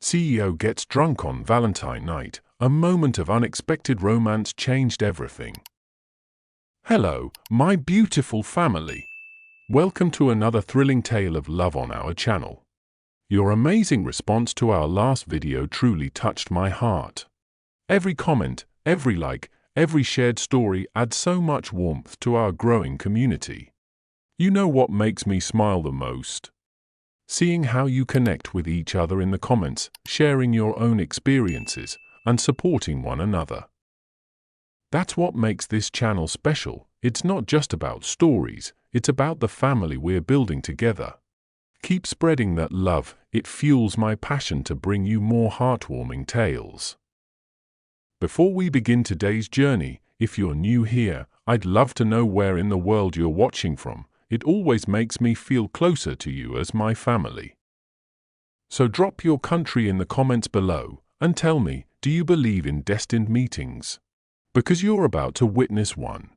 CEO gets drunk on Valentine night. A moment of unexpected romance changed everything. Hello, my beautiful family. Welcome to another thrilling tale of love on our channel. Your amazing response to our last video truly touched my heart. Every comment, every like, every shared story adds so much warmth to our growing community. You know what makes me smile the most? Seeing how you connect with each other in the comments, sharing your own experiences, and supporting one another. That's what makes this channel special. It's not just about stories, it's about the family we're building together. Keep spreading that love, it fuels my passion to bring you more heartwarming tales. Before we begin today's journey, if you're new here, I'd love to know where in the world you're watching from. It always makes me feel closer to you as my family. So drop your country in the comments below and tell me, do you believe in destined meetings? Because you're about to witness one.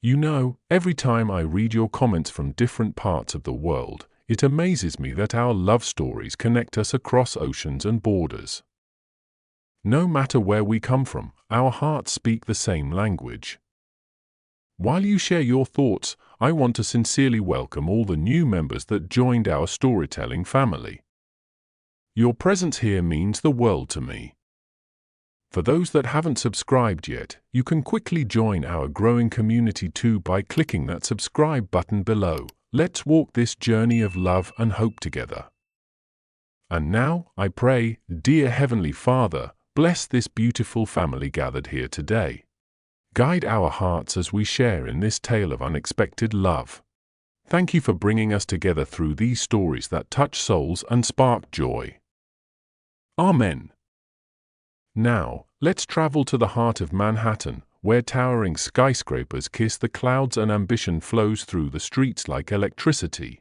You know, every time I read your comments from different parts of the world, it amazes me that our love stories connect us across oceans and borders. No matter where we come from, our hearts speak the same language. While you share your thoughts, I want to sincerely welcome all the new members that joined our storytelling family. Your presence here means the world to me. For those that haven't subscribed yet, you can quickly join our growing community too by clicking that subscribe button below. Let's walk this journey of love and hope together. And now, I pray, dear Heavenly Father, bless this beautiful family gathered here today. Guide our hearts as we share in this tale of unexpected love. Thank you for bringing us together through these stories that touch souls and spark joy. Amen. Now, let's travel to the heart of Manhattan, where towering skyscrapers kiss the clouds and ambition flows through the streets like electricity.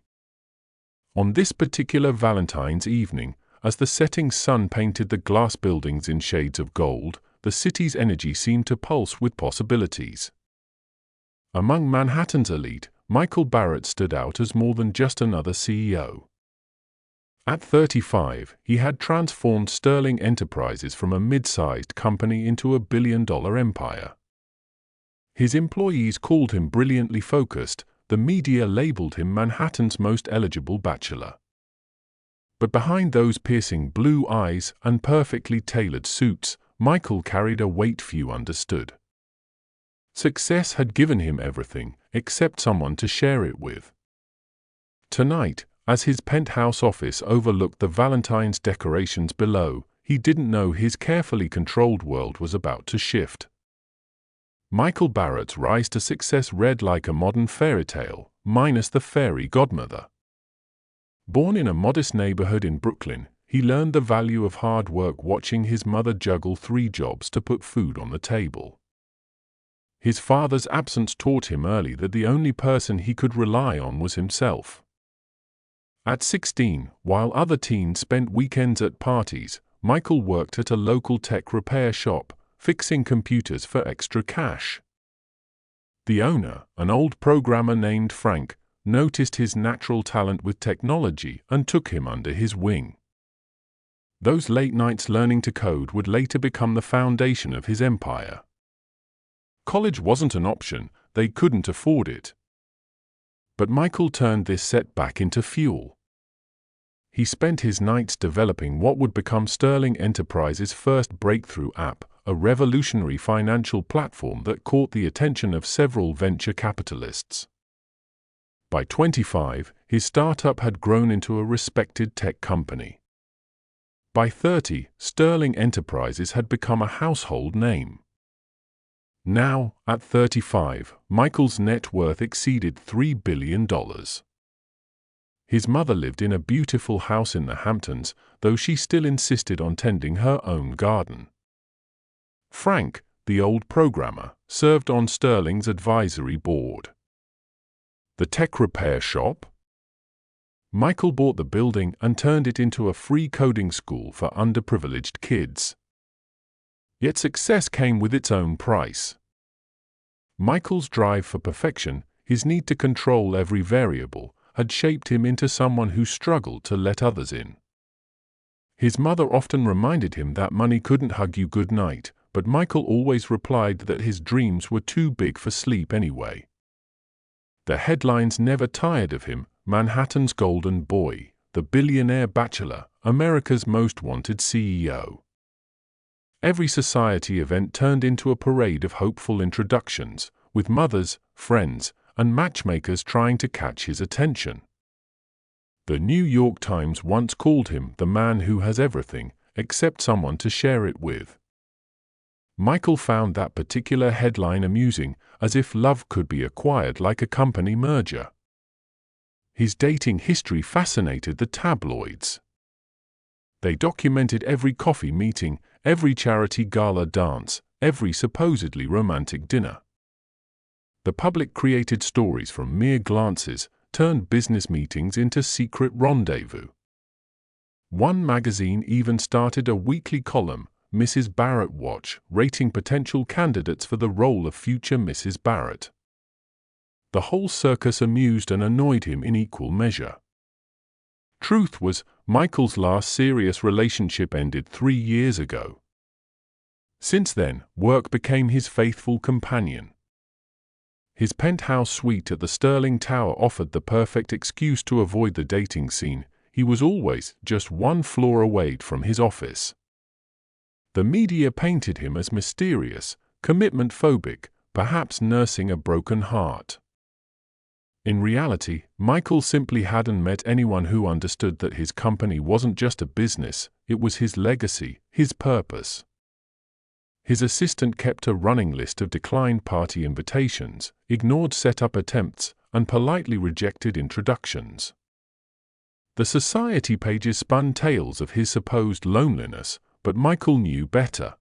On this particular Valentine's evening, as the setting sun painted the glass buildings in shades of gold, the city's energy seemed to pulse with possibilities. Among Manhattan's elite, Michael Barrett stood out as more than just another CEO. At 35, he had transformed Sterling Enterprises from a mid-sized company into a billion-dollar empire. His employees called him brilliantly focused, the media labeled him Manhattan's most eligible bachelor. But behind those piercing blue eyes and perfectly tailored suits, Michael carried a weight few understood. Success had given him everything, except someone to share it with. Tonight, as his penthouse office overlooked the Valentine's decorations below, he didn't know his carefully controlled world was about to shift. Michael Barrett's rise to success read like a modern fairy tale, minus the fairy godmother. Born in a modest neighborhood in Brooklyn, he learned the value of hard work watching his mother juggle 3 jobs to put food on the table. His father's absence taught him early that the only person he could rely on was himself. At 16, while other teens spent weekends at parties, Michael worked at a local tech repair shop, fixing computers for extra cash. The owner, an old programmer named Frank, noticed his natural talent with technology and took him under his wing. Those late nights learning to code would later become the foundation of his empire. College wasn't an option, they couldn't afford it. But Michael turned this setback into fuel. He spent his nights developing what would become Sterling Enterprises' first breakthrough app, a revolutionary financial platform that caught the attention of several venture capitalists. By 25, his startup had grown into a respected tech company. By 30, Sterling Enterprises had become a household name. Now, at 35, Michael's net worth exceeded $3 billion. His mother lived in a beautiful house in the Hamptons, though she still insisted on tending her own garden. Frank, the old programmer, served on Sterling's advisory board. The tech repair shop? Michael bought the building and turned it into a free coding school for underprivileged kids. Yet success came with its own price. Michael's drive for perfection, his need to control every variable, had shaped him into someone who struggled to let others in. His mother often reminded him that money couldn't hug you good night, but Michael always replied that his dreams were too big for sleep anyway. The headlines never tired of him: Manhattan's Golden Boy, the Billionaire Bachelor, America's Most Wanted CEO. Every society event turned into a parade of hopeful introductions, with mothers, friends, and matchmakers trying to catch his attention. The New York Times once called him the man who has everything, except someone to share it with. Michael found that particular headline amusing, as if love could be acquired like a company merger. His dating history fascinated the tabloids. They documented every coffee meeting, every charity gala dance, every supposedly romantic dinner. The public created stories from mere glances, turned business meetings into secret rendezvous. One magazine even started a weekly column, Mrs. Barrett Watch, rating potential candidates for the role of future Mrs. Barrett. The whole circus amused and annoyed him in equal measure. Truth was, Michael's last serious relationship ended 3 years ago. Since then, work became his faithful companion. His penthouse suite at the Sterling Tower offered the perfect excuse to avoid the dating scene. He was always just one floor away from his office. The media painted him as mysterious, commitment-phobic, perhaps nursing a broken heart. In reality, Michael simply hadn't met anyone who understood that his company wasn't just a business, it was his legacy, his purpose. His assistant kept a running list of declined party invitations, ignored set-up attempts, and politely rejected introductions. The society pages spun tales of his supposed loneliness, but Michael knew better.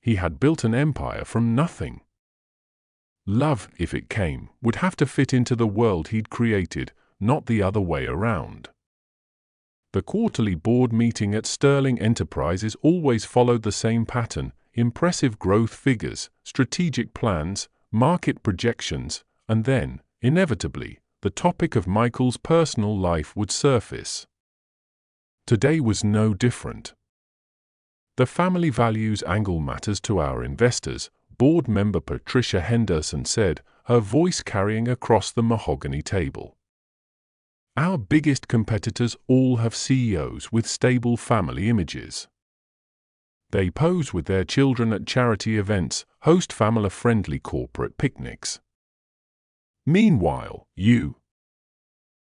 He had built an empire from nothing. Love, if it came, would have to fit into the world he'd created, not the other way around. The quarterly board meeting at Sterling Enterprises always followed the same pattern: impressive growth figures, strategic plans, market projections, and then, inevitably, the topic of Michael's personal life would surface. Today was no different. The family values angle matters to our investors, board member Patricia Henderson said, her voice carrying across the mahogany table. Our biggest competitors all have CEOs with stable family images. They pose with their children at charity events, host family-friendly corporate picnics. Meanwhile, you.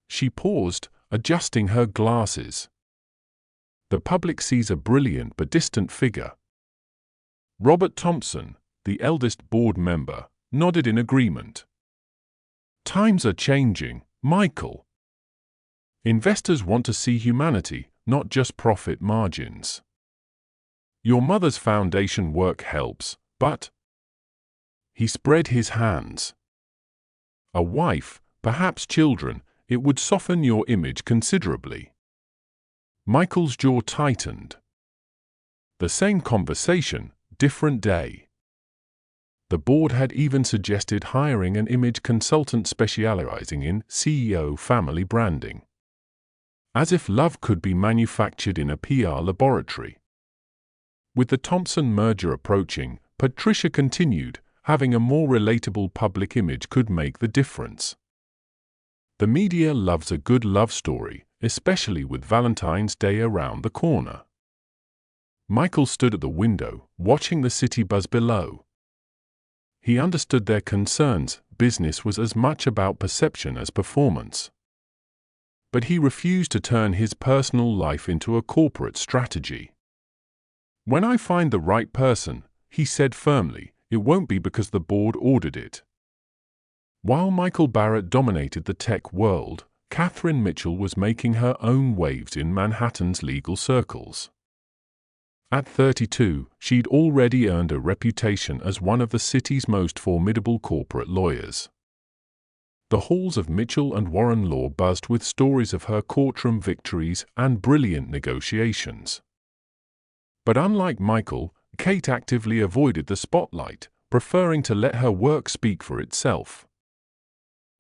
She paused, adjusting her glasses. The public sees a brilliant but distant figure. Robert Thompson, the eldest board member, nodded in agreement. Times are changing, Michael. Investors want to see humanity, not just profit margins. Your mother's foundation work helps, but... He spread his hands. A wife, perhaps children, it would soften your image considerably. Michael's jaw tightened. The same conversation, different day. The board had even suggested hiring an image consultant specializing in CEO family branding. As if love could be manufactured in a PR laboratory. With the Thompson merger approaching, Patricia continued, having a more relatable public image could make the difference. The media loves a good love story, especially with Valentine's Day around the corner. Michael stood at the window, watching the city buzz below. He understood their concerns. Business was as much about perception as performance. But he refused to turn his personal life into a corporate strategy. When I find the right person, he said firmly, it won't be because the board ordered it. While Michael Barrett dominated the tech world, Katherine Mitchell was making her own waves in Manhattan's legal circles. At 32, she'd already earned a reputation as one of the city's most formidable corporate lawyers. The halls of Mitchell and Warren Law buzzed with stories of her courtroom victories and brilliant negotiations. But unlike Michael, Kate actively avoided the spotlight, preferring to let her work speak for itself.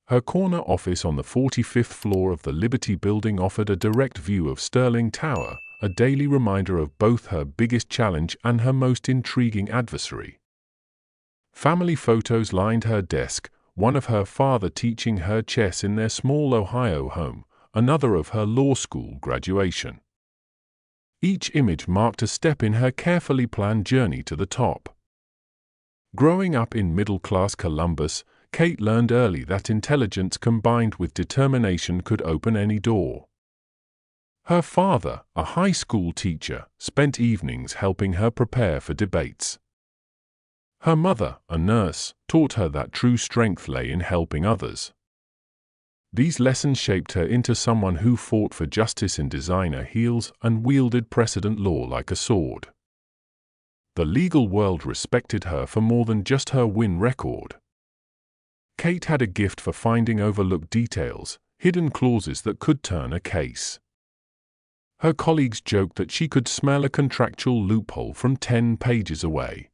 Her corner office on the 45th floor of the Liberty Building offered a direct view of Sterling Tower, a daily reminder of both her biggest challenge and her most intriguing adversary. Family photos lined her desk, one of her father teaching her chess in their small Ohio home, another of her law school graduation. Each image marked a step in her carefully planned journey to the top. Growing up in middle-class Columbus, Kate learned early that intelligence combined with determination could open any door. Her father, a high school teacher, spent evenings helping her prepare for debates. Her mother, a nurse, taught her that true strength lay in helping others. These lessons shaped her into someone who fought for justice in designer heels and wielded precedent law like a sword. The legal world respected her for more than just her win record. Kate had a gift for finding overlooked details, hidden clauses that could turn a case. Her colleagues joked that she could smell a contractual loophole from 10 pages away.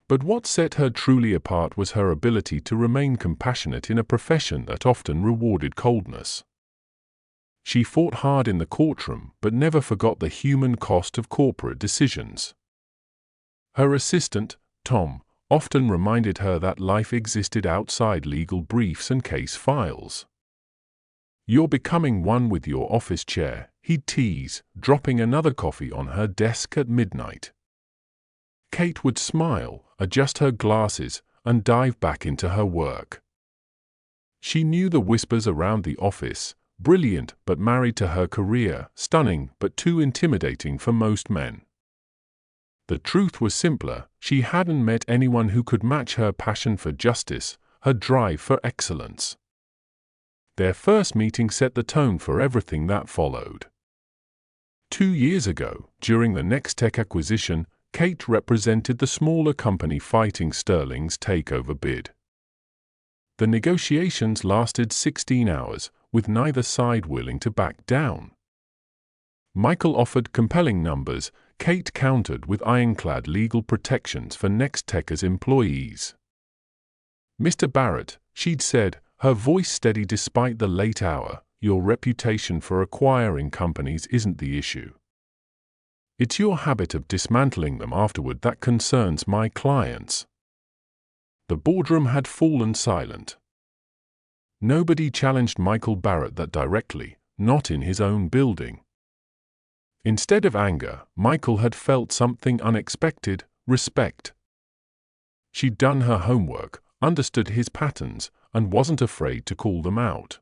But what set her truly apart was her ability to remain compassionate in a profession that often rewarded coldness. She fought hard in the courtroom but never forgot the human cost of corporate decisions. Her assistant, Tom, often reminded her that life existed outside legal briefs and case files. "You're becoming one with your office chair," he'd tease, dropping another coffee on her desk at midnight. Kate would smile, adjust her glasses, and dive back into her work. She knew the whispers around the office: brilliant but married to her career, stunning but too intimidating for most men. The truth was simpler: she hadn't met anyone who could match her passion for justice, her drive for excellence. Their first meeting set the tone for everything that followed. 2 years ago, during the Next Tech acquisition, Kate represented the smaller company fighting Sterling's takeover bid. The negotiations lasted 16 hours, with neither side willing to back down. Michael offered compelling numbers, Kate countered with ironclad legal protections for Nextech's employees. "Mr. Barrett," she'd said, her voice steady despite the late hour, "your reputation for acquiring companies isn't the issue. It's your habit of dismantling them afterward that concerns my clients." The boardroom had fallen silent. Nobody challenged Michael Barrett that directly, not in his own building. Instead of anger, Michael had felt something unexpected: respect. She'd done her homework, understood his patterns, and wasn't afraid to call them out.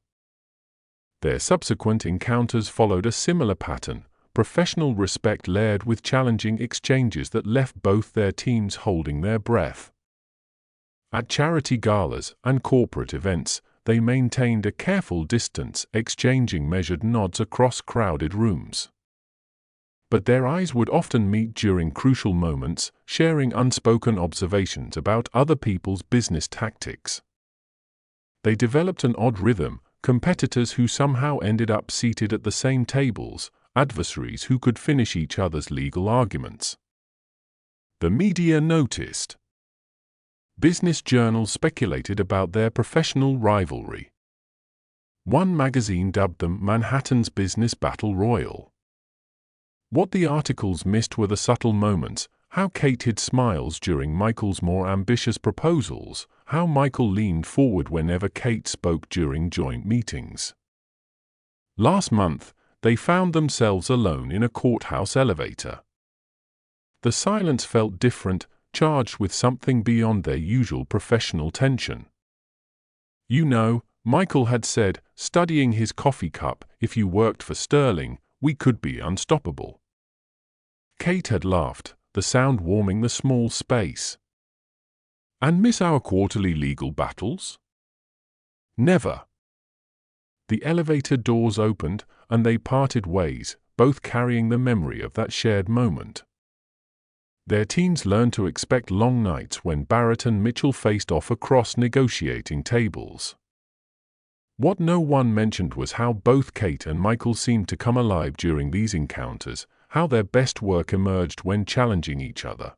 Their subsequent encounters followed a similar pattern: professional respect layered with challenging exchanges that left both their teams holding their breath. At charity galas and corporate events, they maintained a careful distance, exchanging measured nods across crowded rooms. But their eyes would often meet during crucial moments, sharing unspoken observations about other people's business tactics. They developed an odd rhythm: competitors who somehow ended up seated at the same tables, adversaries who could finish each other's legal arguments. The media noticed. Business journals speculated about their professional rivalry. One magazine dubbed them Manhattan's business battle royal. What the articles missed were the subtle moments: how Kate hid smiles during Michael's more ambitious proposals, how Michael leaned forward whenever Kate spoke during joint meetings. Last month, they found themselves alone in a courthouse elevator. The silence felt different, charged with something beyond their usual professional tension. "You know," Michael had said, studying his coffee cup, "if you worked for Sterling, we could be unstoppable." Kate had laughed, the sound warming the small space. "And miss our quarterly legal battles?" "Never." The elevator doors opened, and they parted ways, both carrying the memory of that shared moment. Their teens learned to expect long nights when Barrett and Mitchell faced off across negotiating tables. What no one mentioned was how both Kate and Michael seemed to come alive during these encounters, how their best work emerged when challenging each other.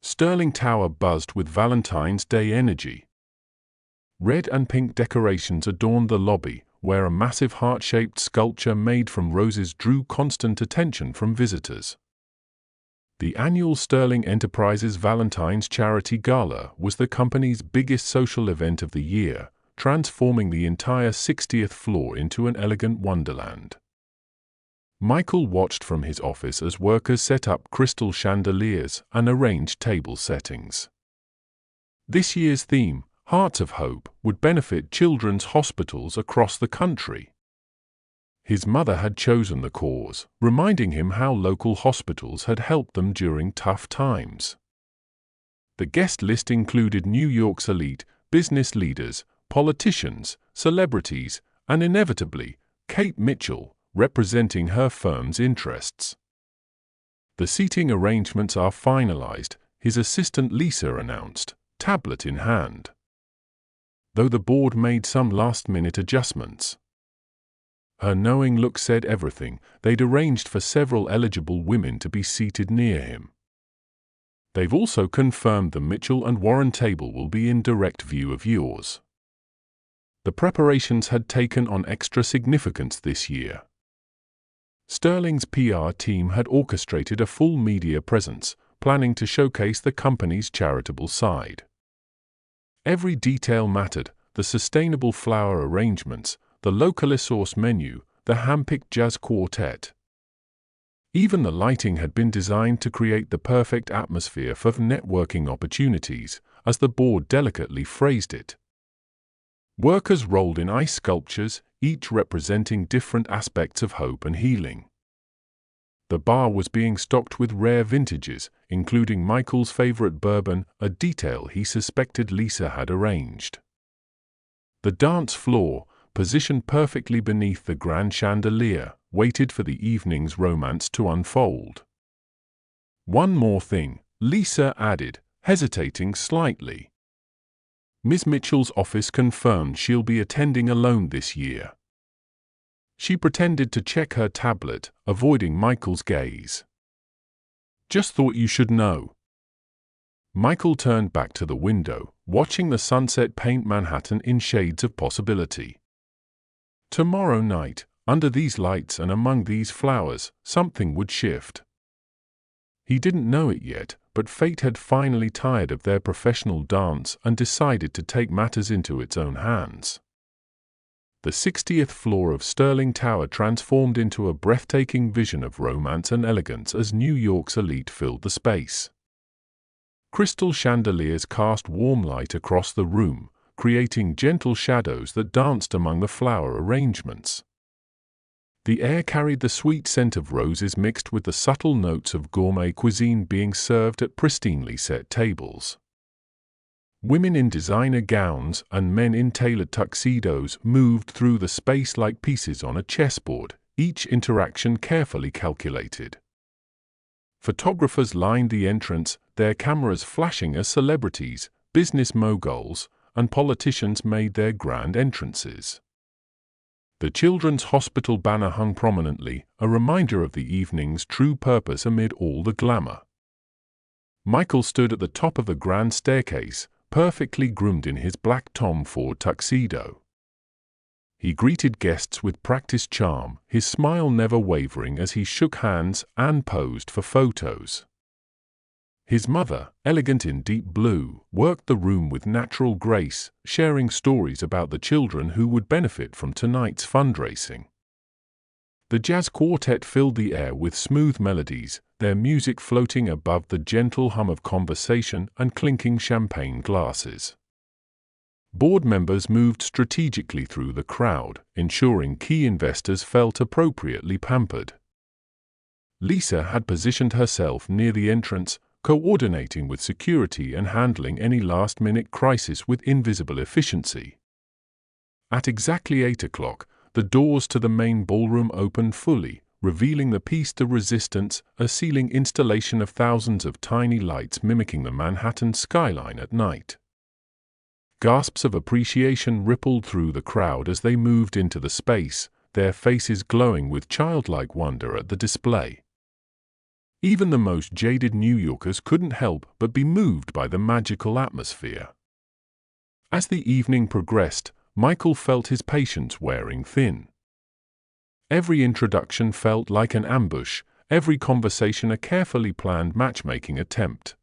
Sterling Tower buzzed with Valentine's Day energy. Red and pink decorations adorned the lobby, where a massive heart-shaped sculpture made from roses drew constant attention from visitors. The annual Sterling Enterprises Valentine's Charity Gala was the company's biggest social event of the year, transforming the entire 60th floor into an elegant wonderland. Michael watched from his office as workers set up crystal chandeliers and arranged table settings. This year's theme, Hearts of Hope, would benefit children's hospitals across the country. His mother had chosen the cause, reminding him how local hospitals had helped them during tough times. The guest list included New York's elite, business leaders, politicians, celebrities, and inevitably, Kate Mitchell, representing her firm's interests. The seating arrangements are finalized, his assistant Lisa announced, tablet in hand. Though the board made some last-minute adjustments. Her knowing look said everything. They'd arranged for several eligible women to be seated near him. They've also confirmed the Mitchell and Warren table will be in direct view of yours. The preparations had taken on extra significance this year. Sterling's PR team had orchestrated a full media presence, planning to showcase the company's charitable side. Every detail mattered: the sustainable flower arrangements, the locally sourced menu, the handpicked jazz quartet. Even the lighting had been designed to create the perfect atmosphere for networking opportunities, as the board delicately phrased it. Workers rolled in ice sculptures, each representing different aspects of hope and healing. The bar was being stocked with rare vintages, including Michael's favorite bourbon, a detail he suspected Lisa had arranged. The dance floor, positioned perfectly beneath the grand chandelier, waited for the evening's romance to unfold. One more thing, Lisa added, hesitating slightly. Ms. Mitchell's office confirmed she'll be attending alone this year. She pretended to check her tablet, avoiding Michael's gaze. Just thought you should know. Michael turned back to the window, watching the sunset paint Manhattan in shades of possibility. Tomorrow night, under these lights and among these flowers, something would shift. He didn't know it yet, but fate had finally tired of their professional dance and decided to take matters into its own hands. The 60th floor of Sterling Tower transformed into a breathtaking vision of romance and elegance as New York's elite filled the space. Crystal chandeliers cast warm light across the room, creating gentle shadows that danced among the flower arrangements. The air carried the sweet scent of roses mixed with the subtle notes of gourmet cuisine being served at pristinely set tables. Women in designer gowns and men in tailored tuxedos moved through the space like pieces on a chessboard, each interaction carefully calculated. Photographers lined the entrance, their cameras flashing as celebrities, business moguls, and politicians made their grand entrances. The Children's Hospital banner hung prominently, a reminder of the evening's true purpose amid all the glamour. Michael stood at the top of the grand staircase, perfectly groomed in his black Tom Ford tuxedo. He greeted guests with practiced charm, his smile never wavering as he shook hands and posed for photos. His mother, elegant in deep blue, worked the room with natural grace, sharing stories about the children who would benefit from tonight's fundraising. The jazz quartet filled the air with smooth melodies, their music floating above the gentle hum of conversation and clinking champagne glasses. Board members moved strategically through the crowd, ensuring key investors felt appropriately pampered. Lisa had positioned herself near the entrance, coordinating with security and handling any last-minute crisis with invisible efficiency. At exactly 8 o'clock, the doors to the main ballroom opened fully, revealing the piece de resistance, a ceiling installation of thousands of tiny lights mimicking the Manhattan skyline at night. Gasps of appreciation rippled through the crowd as they moved into the space, their faces glowing with childlike wonder at the display. Even the most jaded New Yorkers couldn't help but be moved by the magical atmosphere. As the evening progressed, Michael felt his patience wearing thin. Every introduction felt like an ambush, every conversation a carefully planned matchmaking attempt.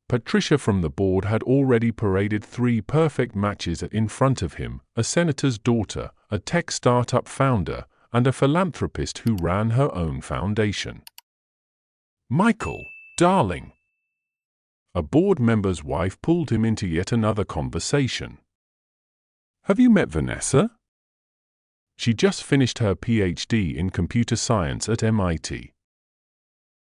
Patricia from the board had already paraded 3 perfect matches in front of him: a senator's daughter, a tech startup founder, and a philanthropist who ran her own foundation. "Michael, darling." A board member's wife pulled him into yet another conversation. "Have you met Vanessa? She just finished her PhD in computer science at MIT."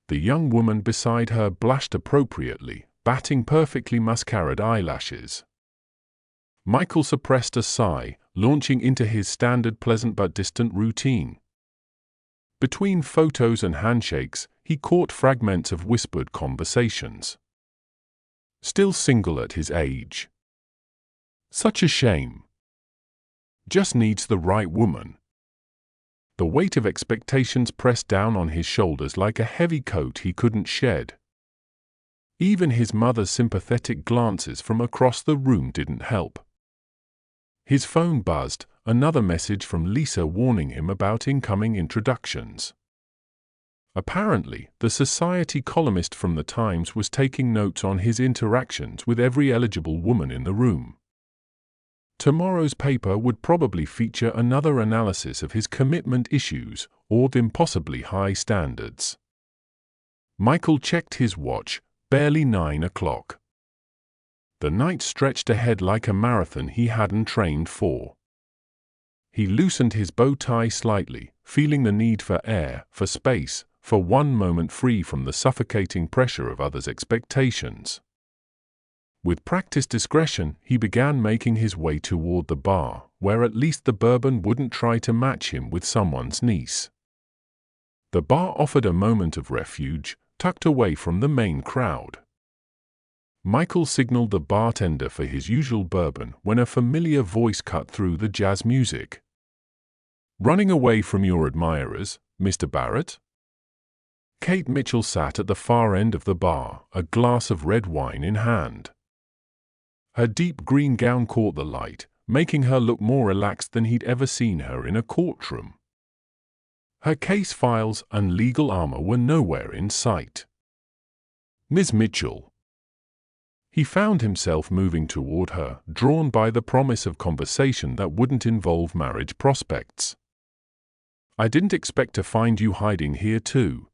The young woman beside her blushed appropriately, batting perfectly mascaraed eyelashes. Michael suppressed a sigh, launching into his standard pleasant but distant routine. Between photos and handshakes, he caught fragments of whispered conversations. "Still single at his age. Such a shame. Just needs the right woman." The weight of expectations pressed down on his shoulders like a heavy coat he couldn't shed. Even his mother's sympathetic glances from across the room didn't help. His phone buzzed, another message from Lisa warning him about incoming introductions. Apparently, the society columnist from the Times was taking notes on his interactions with every eligible woman in the room. Tomorrow's paper would probably feature another analysis of his commitment issues or the impossibly high standards. Michael checked his watch, barely 9 o'clock. The night stretched ahead like a marathon he hadn't trained for. He loosened his bow tie slightly, feeling the need for air, for space, for one moment free from the suffocating pressure of others' expectations. With practiced discretion, he began making his way toward the bar, where at least the bourbon wouldn't try to match him with someone's niece. The bar offered a moment of refuge, tucked away from the main crowd. Michael signaled the bartender for his usual bourbon when a familiar voice cut through the jazz music. "Running away from your admirers, Mr. Barrett?" Kate Mitchell sat at the far end of the bar, a glass of red wine in hand. Her deep green gown caught the light, making her look more relaxed than he'd ever seen her in a courtroom. Her case files and legal armor were nowhere in sight. "Ms. Mitchell." He found himself moving toward her, drawn by the promise of conversation that wouldn't involve marriage prospects. "I didn't expect to find you hiding here too."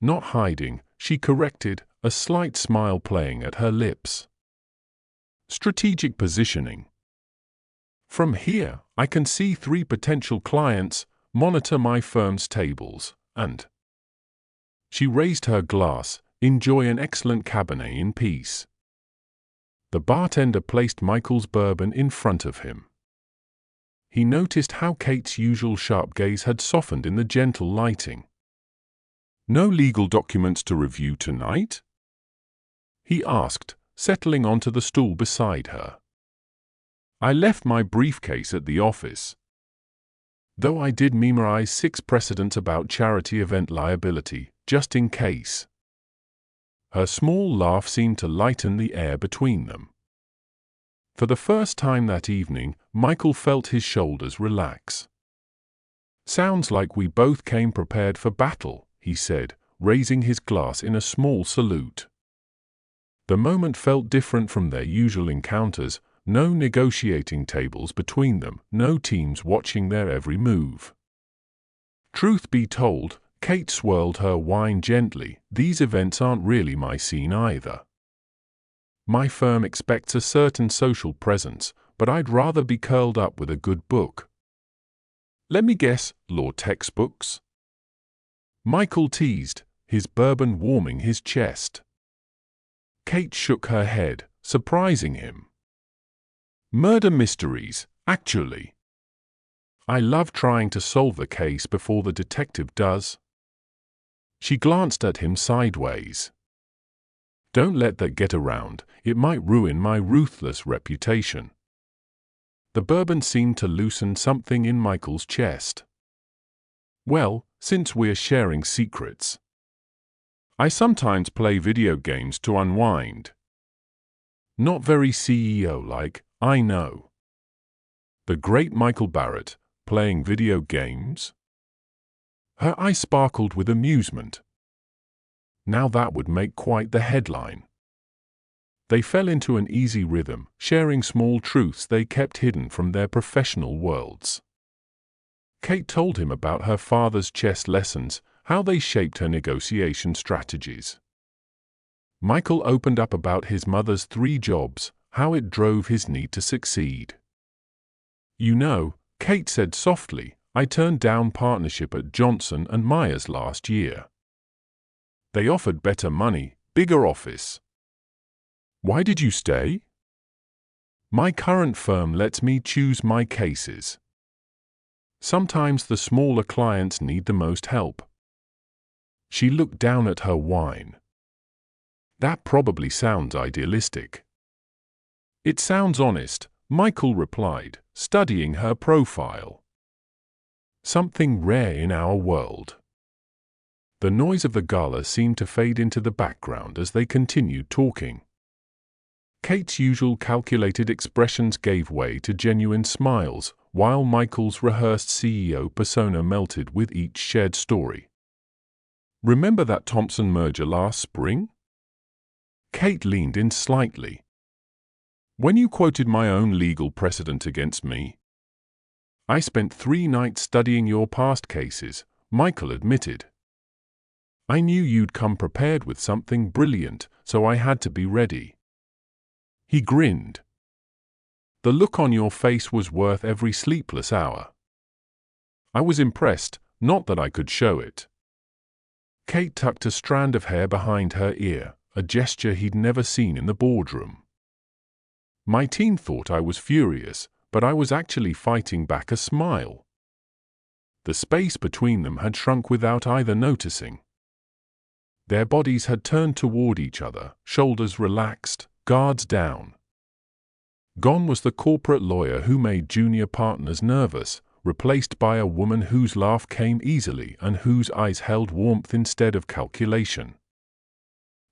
"Not hiding," she corrected, a slight smile playing at her lips. "Strategic positioning. From here, I can see 3 potential clients, monitor my firm's tables, and—" She raised her glass, "enjoy an excellent Cabernet in peace." The bartender placed Michael's bourbon in front of him. He noticed how Kate's usual sharp gaze had softened in the gentle lighting. "No legal documents to review tonight?" he asked, settling onto the stool beside her. "I left my briefcase at the office. Though I did memorize 6 precedents about charity event liability, just in case." Her small laugh seemed to lighten the air between them. For the first time that evening, Michael felt his shoulders relax. "Sounds like we both came prepared for battle," he said, raising his glass in a small salute. The moment felt different from their usual encounters, no negotiating tables between them, no teams watching their every move. Truth be told, Kate swirled her wine gently, these events aren't really my scene either. My firm expects a certain social presence, but I'd rather be curled up with a good book. Let me guess, law textbooks? Michael teased, his bourbon warming his chest. Kate shook her head, surprising him. Murder mysteries, actually. I love trying to solve the case before the detective does. She glanced at him sideways. Don't let that get around, it might ruin my ruthless reputation. The bourbon seemed to loosen something in Michael's chest. Well, since we're sharing secrets. I sometimes play video games to unwind. Not very CEO-like, I know. The great Michael Barrett, playing video games? Her eyes sparkled with amusement. Now that would make quite the headline. They fell into an easy rhythm, sharing small truths they kept hidden from their professional worlds. Kate told him about her father's chess lessons, how they shaped her negotiation strategies. Michael opened up about his mother's 3 jobs, how it drove his need to succeed. You know, Kate said softly, I turned down partnership at Johnson & Myers last year. They offered better money, bigger office. Why did you stay? My current firm lets me choose my cases. Sometimes the smaller clients need the most help. She looked down at her wine. That probably sounds idealistic. It sounds honest, Michael replied, studying her profile. Something rare in our world. The noise of the gala seemed to fade into the background as they continued talking. Kate's usual calculated expressions gave way to genuine smiles, while Michael's rehearsed CEO persona melted with each shared story. Remember that Thompson merger last spring? Kate leaned in slightly. When you quoted my own legal precedent against me? I spent 3 nights studying your past cases, Michael admitted. I knew you'd come prepared with something brilliant, so I had to be ready. He grinned. The look on your face was worth every sleepless hour. I was impressed, not that I could show it. Kate tucked a strand of hair behind her ear, a gesture he'd never seen in the boardroom. My team thought I was furious, but I was actually fighting back a smile. The space between them had shrunk without either noticing. Their bodies had turned toward each other, shoulders relaxed, guards down. Gone was the corporate lawyer who made junior partners nervous, replaced by a woman whose laugh came easily and whose eyes held warmth instead of calculation.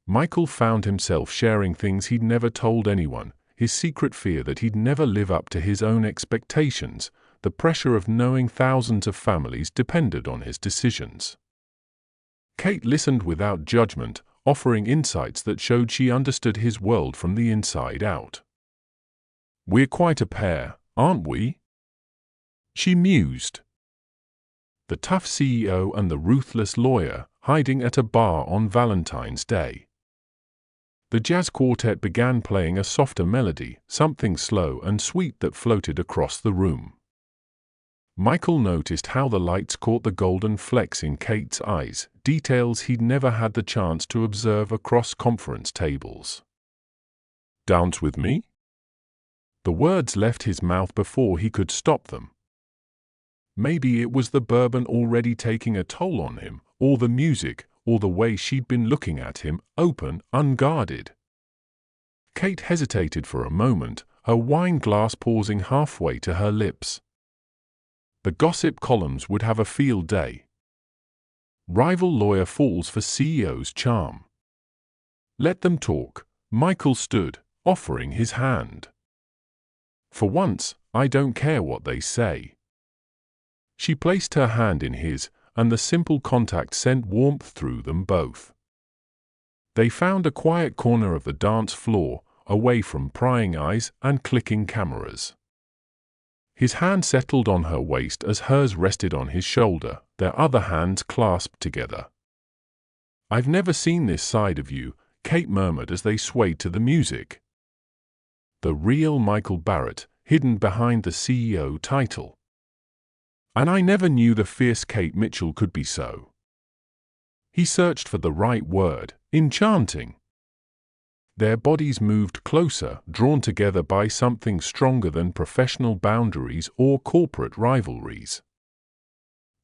Michael found himself sharing things he'd never told anyone, his secret fear that he'd never live up to his own expectations, the pressure of knowing thousands of families depended on his decisions. Kate listened without judgment, offering insights that showed she understood his world from the inside out. We're quite a pair, aren't we? She mused. The tough CEO and the ruthless lawyer, hiding at a bar on Valentine's Day. The jazz quartet began playing a softer melody, something slow and sweet that floated across the room. Michael noticed how the lights caught the golden flecks in Kate's eyes, details he'd never had the chance to observe across conference tables. Dance with me? The words left his mouth before he could stop them. Maybe it was the bourbon already taking a toll on him, or the music, or the way she'd been looking at him, open, unguarded. Kate hesitated for a moment, her wine glass pausing halfway to her lips. The gossip columns would have a field day. Rival lawyer falls for CEO's charm. Let them talk. Michael stood, offering his hand. For once, I don't care what they say. She placed her hand in his, and the simple contact sent warmth through them both. They found a quiet corner of the dance floor, away from prying eyes and clicking cameras. His hand settled on her waist as hers rested on his shoulder, their other hands clasped together. I've never seen this side of you, Kate murmured as they swayed to the music. The real Michael Barrett, hidden behind the CEO title. And I never knew the fierce Kate Mitchell could be so. He searched for the right word, enchanting. Their bodies moved closer, drawn together by something stronger than professional boundaries or corporate rivalries.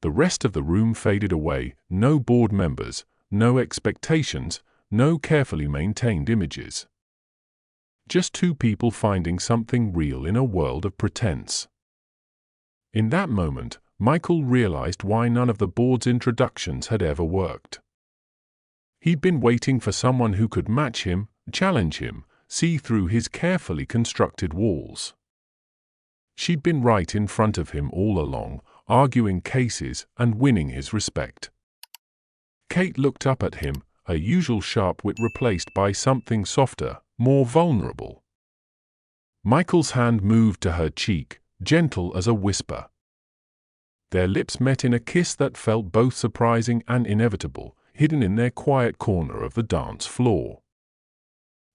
The rest of the room faded away, no board members, no expectations, no carefully maintained images. Just 2 people finding something real in a world of pretense. In that moment, Michael realized why none of the board's introductions had ever worked. He'd been waiting for someone who could match him, challenge him, see through his carefully constructed walls. she'd been right in front of him all along, arguing cases and winning his respect. Kate looked up at him, her usual sharp wit replaced by something softer, more vulnerable. Michael's hand moved to her cheek, gentle as a whisper. Their lips met in a kiss that felt both surprising and inevitable, hidden in their quiet corner of the dance floor.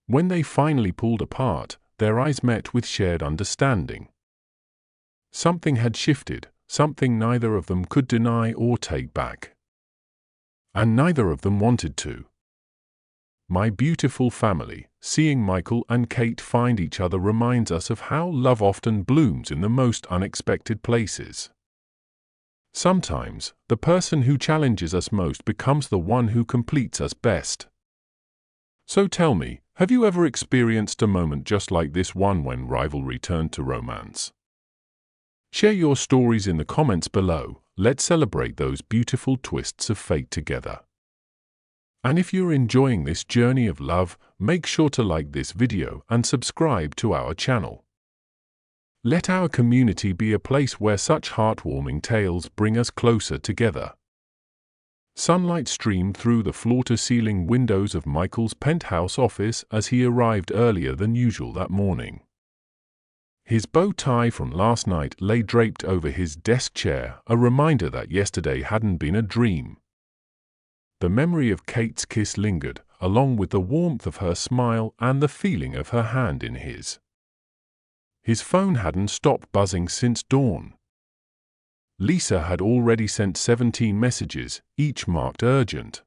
When they finally pulled apart, their eyes met with shared understanding. Something had shifted, something neither of them could deny or take back. And neither of them wanted to. My beautiful family, seeing Michael and Kate find each other reminds us of how love often blooms in the most unexpected places. Sometimes, the person who challenges us most becomes the one who completes us best. So tell me, have you ever experienced a moment just like this one when rivalry turned to romance? Share your stories in the comments below. Let's celebrate those beautiful twists of fate together. And if you're enjoying this journey of love, make sure to like this video and subscribe to our channel. Let our community be a place where such heartwarming tales bring us closer together. Sunlight streamed through the floor-to-ceiling windows of Michael's penthouse office as he arrived earlier than usual that morning. His bow tie from last night lay draped over his desk chair, a reminder that yesterday hadn't been a dream. The memory of Kate's kiss lingered, along with the warmth of her smile and the feeling of her hand in his. His phone hadn't stopped buzzing since dawn. Lisa had already sent 17 messages, each marked urgent.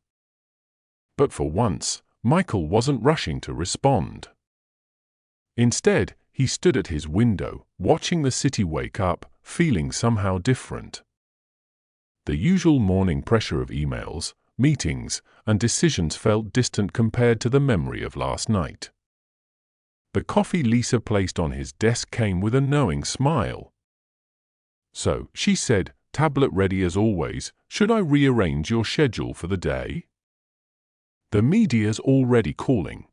But for once, Michael wasn't rushing to respond. Instead, he stood at his window, watching the city wake up, feeling somehow different. The usual morning pressure of emails, meetings, and decisions felt distant compared to the memory of last night. The coffee Lisa placed on his desk came with a knowing smile. "So," she said, "tablet ready as always, should I rearrange your schedule for the day?" "The media's already calling."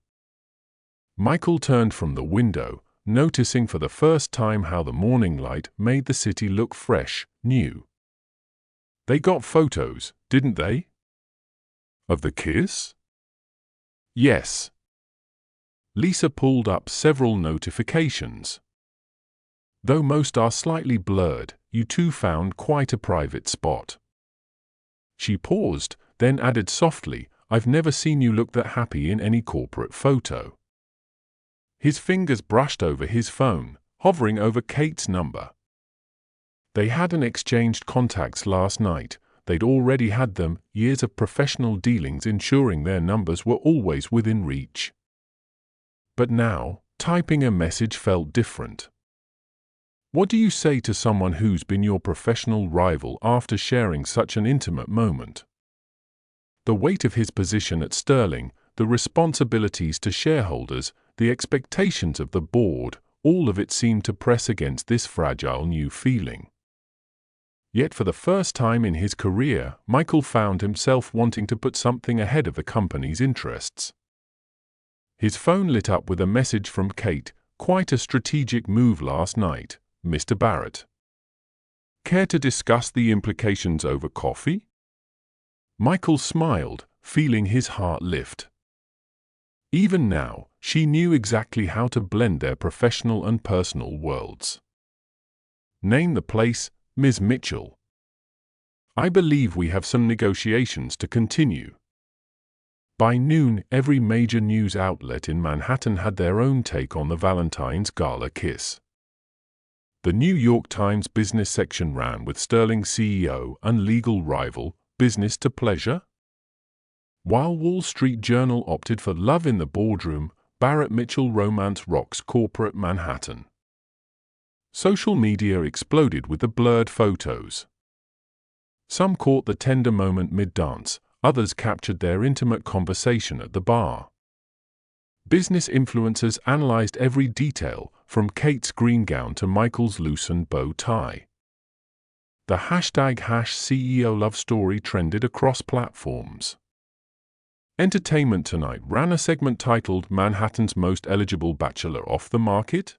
Michael turned from the window, noticing for the first time how the morning light made the city look fresh, new. "They got photos, didn't they?" "Of the kiss?" "Yes." Lisa pulled up several notifications. "Though most are slightly blurred, you two found quite a private spot." She paused, then added softly, "I've never seen you look that happy in any corporate photo." His fingers brushed over his phone, hovering over Kate's number. They hadn't exchanged contacts last night. They'd already had them, years of professional dealings ensuring their numbers were always within reach. But now, typing a message felt different. What do you say to someone who's been your professional rival after sharing such an intimate moment? The weight of his position at Sterling, the responsibilities to shareholders, the expectations of the board, all of it seemed to press against this fragile new feeling. Yet for the first time in his career, Michael found himself wanting to put something ahead of the company's interests. His phone lit up with a message from Kate, "Quite a strategic move last night, Mr. Barrett. Care to discuss the implications over coffee?" Michael smiled, feeling his heart lift. Even now, she knew exactly how to blend their professional and personal worlds. "Name the place, Ms. Mitchell. I believe we have some negotiations to continue." By noon, every major news outlet in Manhattan had their own take on the Valentine's gala kiss. The New York Times business section ran with Sterling CEO and legal rival, business to pleasure. While Wall Street Journal opted for love in the boardroom, Barrett Mitchell romance rocks corporate Manhattan. Social media exploded with the blurred photos. Some caught the tender moment mid-dance, others captured their intimate conversation at the bar. Business influencers analyzed every detail, from Kate's green gown to Michael's loosened bow tie. The #CEO love story trended across platforms. Entertainment Tonight ran a segment titled "Manhattan's Most Eligible Bachelor Off the Market?"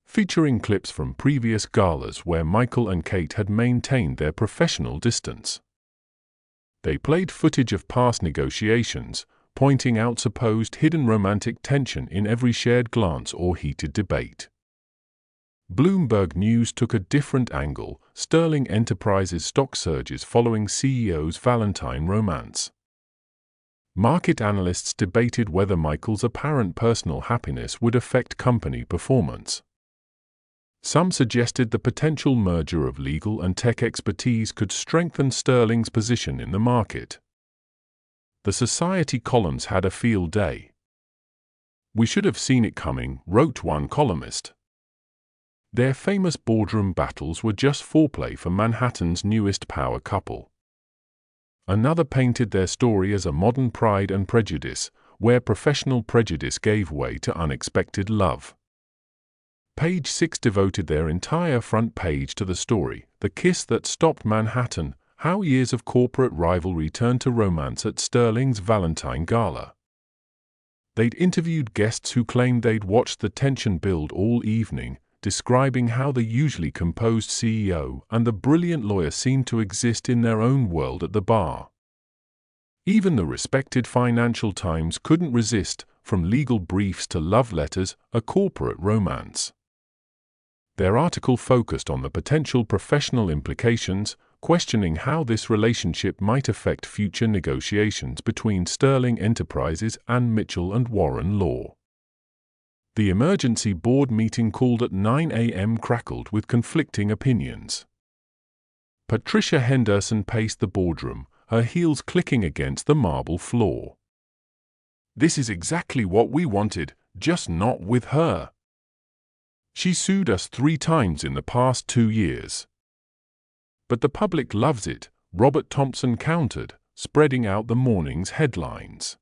featuring clips from previous galas where Michael and Kate had maintained their professional distance. They played footage of past negotiations, pointing out supposed hidden romantic tension in every shared glance or heated debate. Bloomberg News took a different angle. Sterling Enterprises stock surges following CEO's Valentine romance. Market analysts debated whether Michael's apparent personal happiness would affect company performance. Some suggested the potential merger of legal and tech expertise could strengthen Sterling's position in the market. The Society columns had a field day. "We should have seen it coming," wrote one columnist. Their famous boardroom battles were just foreplay for Manhattan's newest power couple. Another painted their story as a modern Pride and Prejudice, where professional prejudice gave way to unexpected love. Page 6 devoted their entire front page to the story, "The Kiss That Stopped Manhattan: How Years of Corporate Rivalry Turned to Romance at Sterling's Valentine Gala." They'd interviewed guests who claimed they'd watched the tension build all evening, describing how the usually composed CEO and the brilliant lawyer seemed to exist in their own world at the bar. Even the respected Financial Times couldn't resist, from legal briefs to love letters, a corporate romance. Their article focused on the potential professional implications, questioning how this relationship might affect future negotiations between Sterling Enterprises and Mitchell and Warren Law. The emergency board meeting called at 9 a.m. crackled with conflicting opinions. Patricia Henderson paced the boardroom, her heels clicking against the marble floor. "This is exactly what we wanted, just not with her. She sued us 3 times in the past 2 years. But the public loves it," Robert Thompson countered, spreading out the morning's headlines.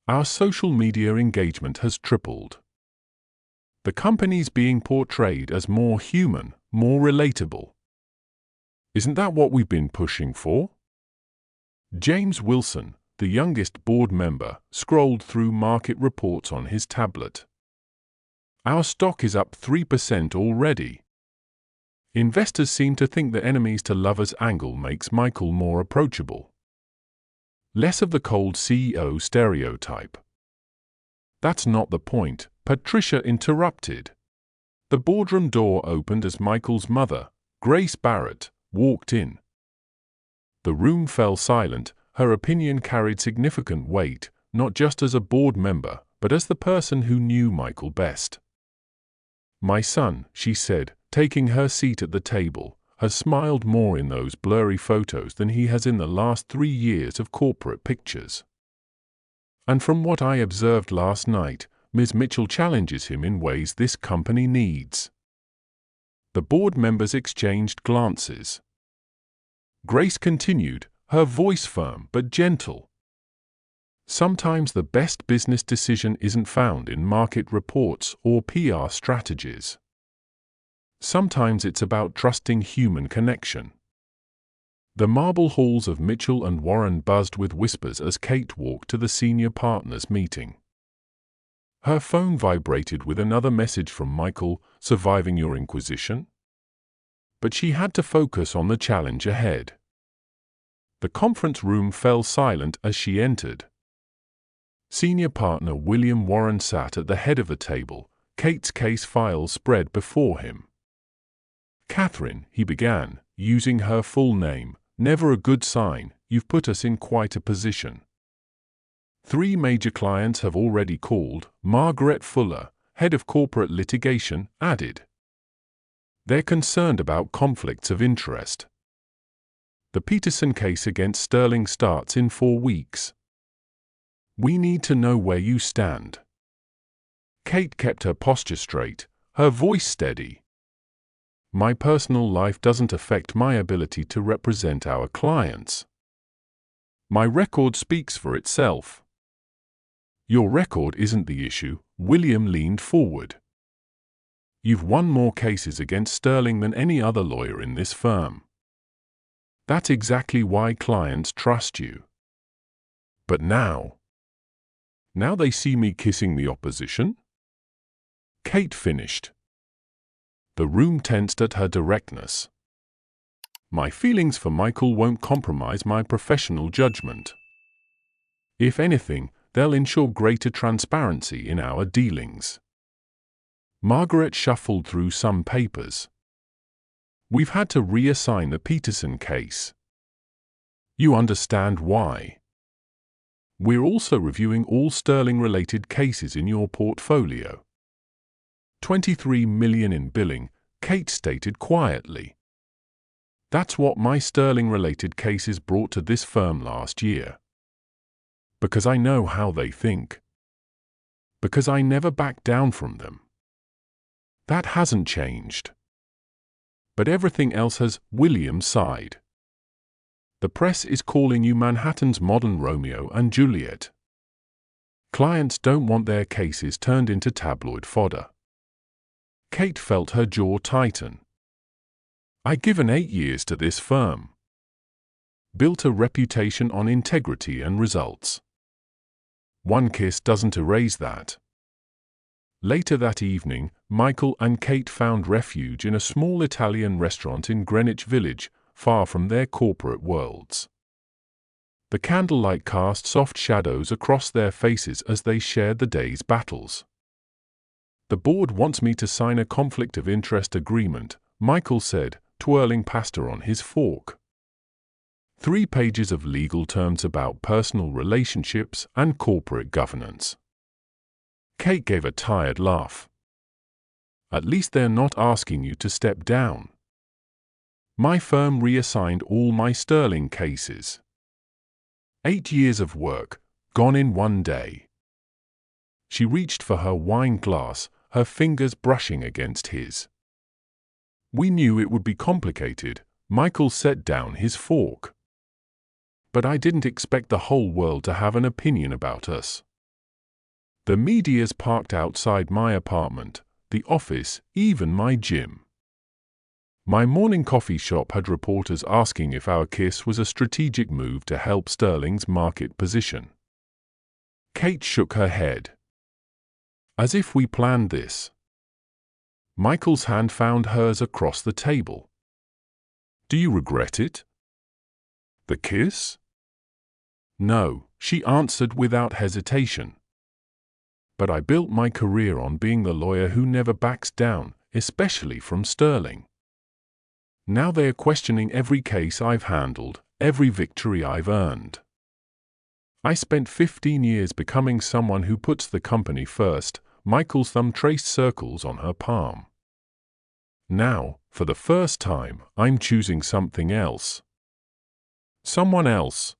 "Our social media engagement has tripled. The company's being portrayed as more human, more relatable. Isn't that what we've been pushing for?" James Wilson, the youngest board member, scrolled through market reports on his tablet. "Our stock is up 3% already. Investors seem to think the enemies to lovers angle makes Michael more approachable. Less of the cold CEO stereotype." "That's not the point," Patricia interrupted. The boardroom door opened as Michael's mother, Grace Barrett, walked in. The room fell silent. Her opinion carried significant weight, not just as a board member, but as the person who knew Michael best. "My son," she said, taking her seat at the table, "has smiled more in those blurry photos than he has in the last 3 years of corporate pictures. And from what I observed last night, Ms. Mitchell challenges him in ways this company needs." The board members exchanged glances. Grace continued, her voice firm but gentle. "Sometimes the best business decision isn't found in market reports or PR strategies. Sometimes it's about trusting human connection." The marble halls of Mitchell and Warren buzzed with whispers as Kate walked to the senior partners' meeting. Her phone vibrated with another message from Michael, "Surviving your inquisition?" But she had to focus on the challenge ahead. The conference room fell silent as she entered. Senior partner William Warren sat at the head of the table, Kate's case file spread before him. "Katherine," he began, using her full name, "never a good sign. You've put us in quite a position. 3 major clients have already called," Margaret Fuller, head of corporate litigation, added. "They're concerned about conflicts of interest. The Peterson case against Sterling starts in 4 weeks. We need to know where you stand." Kate kept her posture straight, her voice steady. "My personal life doesn't affect my ability to represent our clients. My record speaks for itself." "Your record isn't the issue," William leaned forward. "You've won more cases against Sterling than any other lawyer in this firm. That's exactly why clients trust you. But now they see me kissing the opposition?" Kate finished. The room tensed at her directness. My feelings for Michael won't compromise my professional judgment. If anything, they'll ensure greater transparency in our dealings. Margaret shuffled through some papers. We've had to reassign the Peterson case. You understand why. We're also reviewing all Sterling-related cases in your portfolio. $23 million in billing, Kate stated quietly. That's what my Sterling-related cases brought to this firm last year. Because I know how they think. Because I never back down from them. That hasn't changed. But everything else has. William sighed. The press is calling you Manhattan's modern Romeo and Juliet. Clients don't want their cases turned into tabloid fodder. Kate felt her jaw tighten. I've given 8 years to this firm. Built a reputation on integrity and results. One kiss doesn't erase that. Later that evening, Michael and Kate found refuge in a small Italian restaurant in Greenwich Village, far from their corporate worlds. The candlelight cast soft shadows across their faces as they shared the day's battles. The board wants me to sign a conflict of interest agreement, Michael said, twirling pasta on his fork. 3 pages of legal terms about personal relationships and corporate governance. Kate gave a tired laugh. At least they're not asking you to step down. My firm reassigned all my Sterling cases. 8 years of work, gone in one day. She reached for her wine glass, her fingers brushing against his. We knew it would be complicated. Michael set down his fork. But I didn't expect the whole world to have an opinion about us. The media's parked outside my apartment, the office, even my gym. My morning coffee shop had reporters asking if our kiss was a strategic move to help Sterling's market position. Kate shook her head. As if we planned this. Michael's hand found hers across the table. Do you regret it? The kiss? No, she answered without hesitation. But I built my career on being the lawyer who never backs down, especially from Sterling. Now they are questioning every case I've handled, every victory I've earned. I spent 15 years becoming someone who puts the company first. Michael's thumb traced circles on her palm. Now, for the first time, I'm choosing something else. Someone else.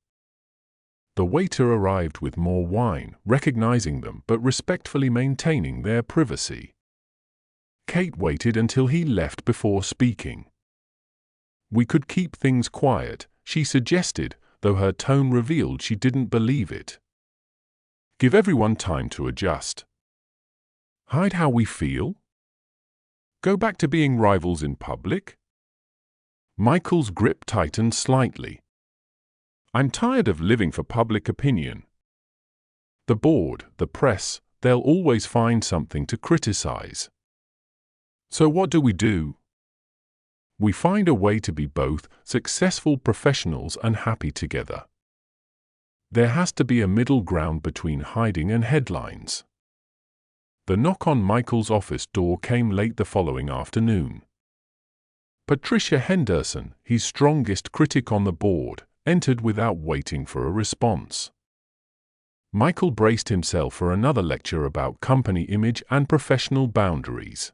The waiter arrived with more wine, recognizing them but respectfully maintaining their privacy. Kate waited until he left before speaking. We could keep things quiet, she suggested, though her tone revealed she didn't believe it. Give everyone time to adjust. Hide how we feel? Go back to being rivals in public? Michael's grip tightened slightly. I'm tired of living for public opinion. The board, the press, they'll always find something to criticize. So what do? We find a way to be both successful professionals and happy together. There has to be a middle ground between hiding and headlines. The knock on Michael's office door came late the following afternoon. Patricia Henderson, his strongest critic on the board, entered without waiting for a response. Michael braced himself for another lecture about company image and professional boundaries.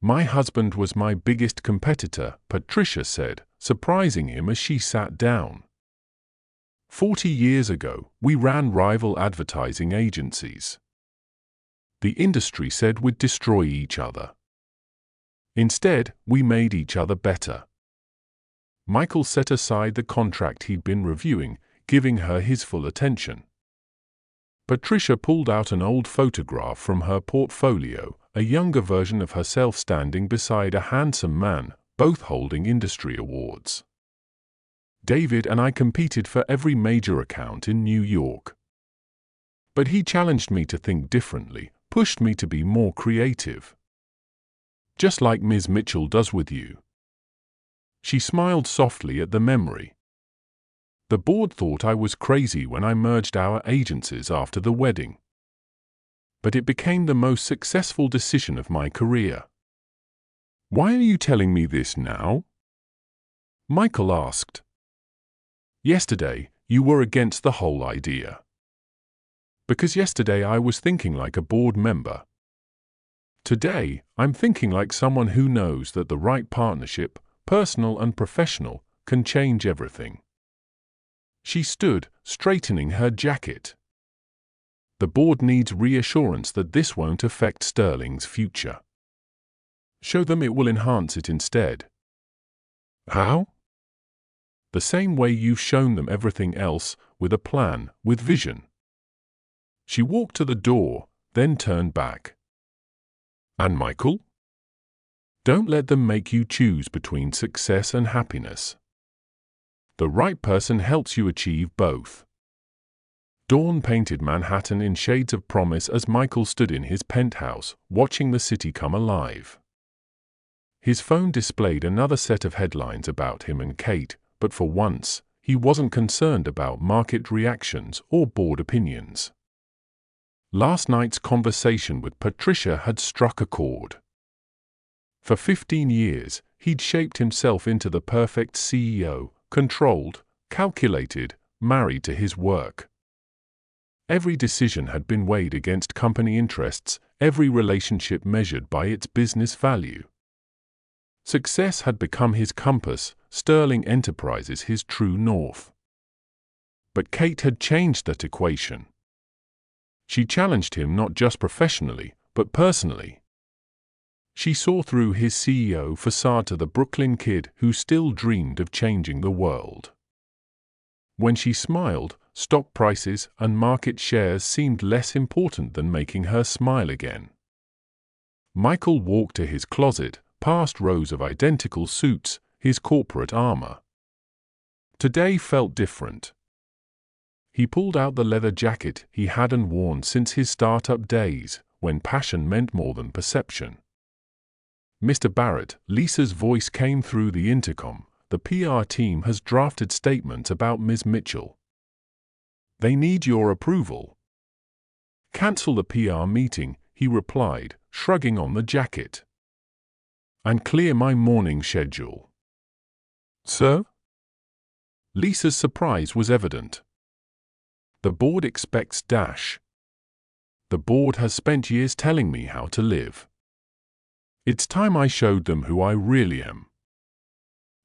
My husband was my biggest competitor, Patricia said, surprising him as she sat down. 40 years ago, we ran rival advertising agencies. The industry said we'd destroy each other. Instead, we made each other better. Michael set aside the contract he'd been reviewing, giving her his full attention. Patricia pulled out an old photograph from her portfolio, a younger version of herself standing beside a handsome man, both holding industry awards. David and I competed for every major account in New York. But he challenged me to think differently, pushed me to be more creative. just like Ms. Mitchell does with you." She smiled softly at the memory. "The board thought I was crazy when I merged our agencies after the wedding. But it became the most successful decision of my career." "Why are you telling me this now?" Michael asked. "Yesterday, you were against the whole idea." "Because yesterday I was thinking like a board member. Today, I'm thinking like someone who knows that the right partnership, personal and professional, can change everything." She stood, straightening her jacket. "The board needs reassurance that this won't affect Sterling's future. Show them it will enhance it instead." "How?" "The same way you've shown them everything else, with a plan, with vision." She walked to the door, then turned back. "And Michael? Don't let them make you choose between success and happiness. The right person helps you achieve both." Dawn painted Manhattan in shades of promise as Michael stood in his penthouse, watching the city come alive. His phone displayed another set of headlines about him and Kate, but for once, he wasn't concerned about market reactions or board opinions. Last night's conversation with Patricia had struck a chord. For 15 years, he'd shaped himself into the perfect CEO, controlled, calculated, married to his work. Every decision had been weighed against company interests, every relationship measured by its business value. Success had become his compass, Sterling Enterprises his true north. But Kate had changed that equation. She challenged him not just professionally, but personally. She saw through his CEO facade to the Brooklyn kid who still dreamed of changing the world. When she smiled, stock prices and market shares seemed less important than making her smile again. Michael walked to his closet, past rows of identical suits, his corporate armor. Today felt different. He pulled out the leather jacket he hadn't worn since his startup days, when passion meant more than perception. "Mr. Barrett," Lisa's voice came through the intercom, "the PR team has drafted statements about Ms. Mitchell. They need your approval." "Cancel the PR meeting," he replied, shrugging on the jacket. "And clear my morning schedule." "Sir?" Lisa's surprise was evident. "The board expects dash. The board has spent years telling me how to live. It's time I showed them who I really am."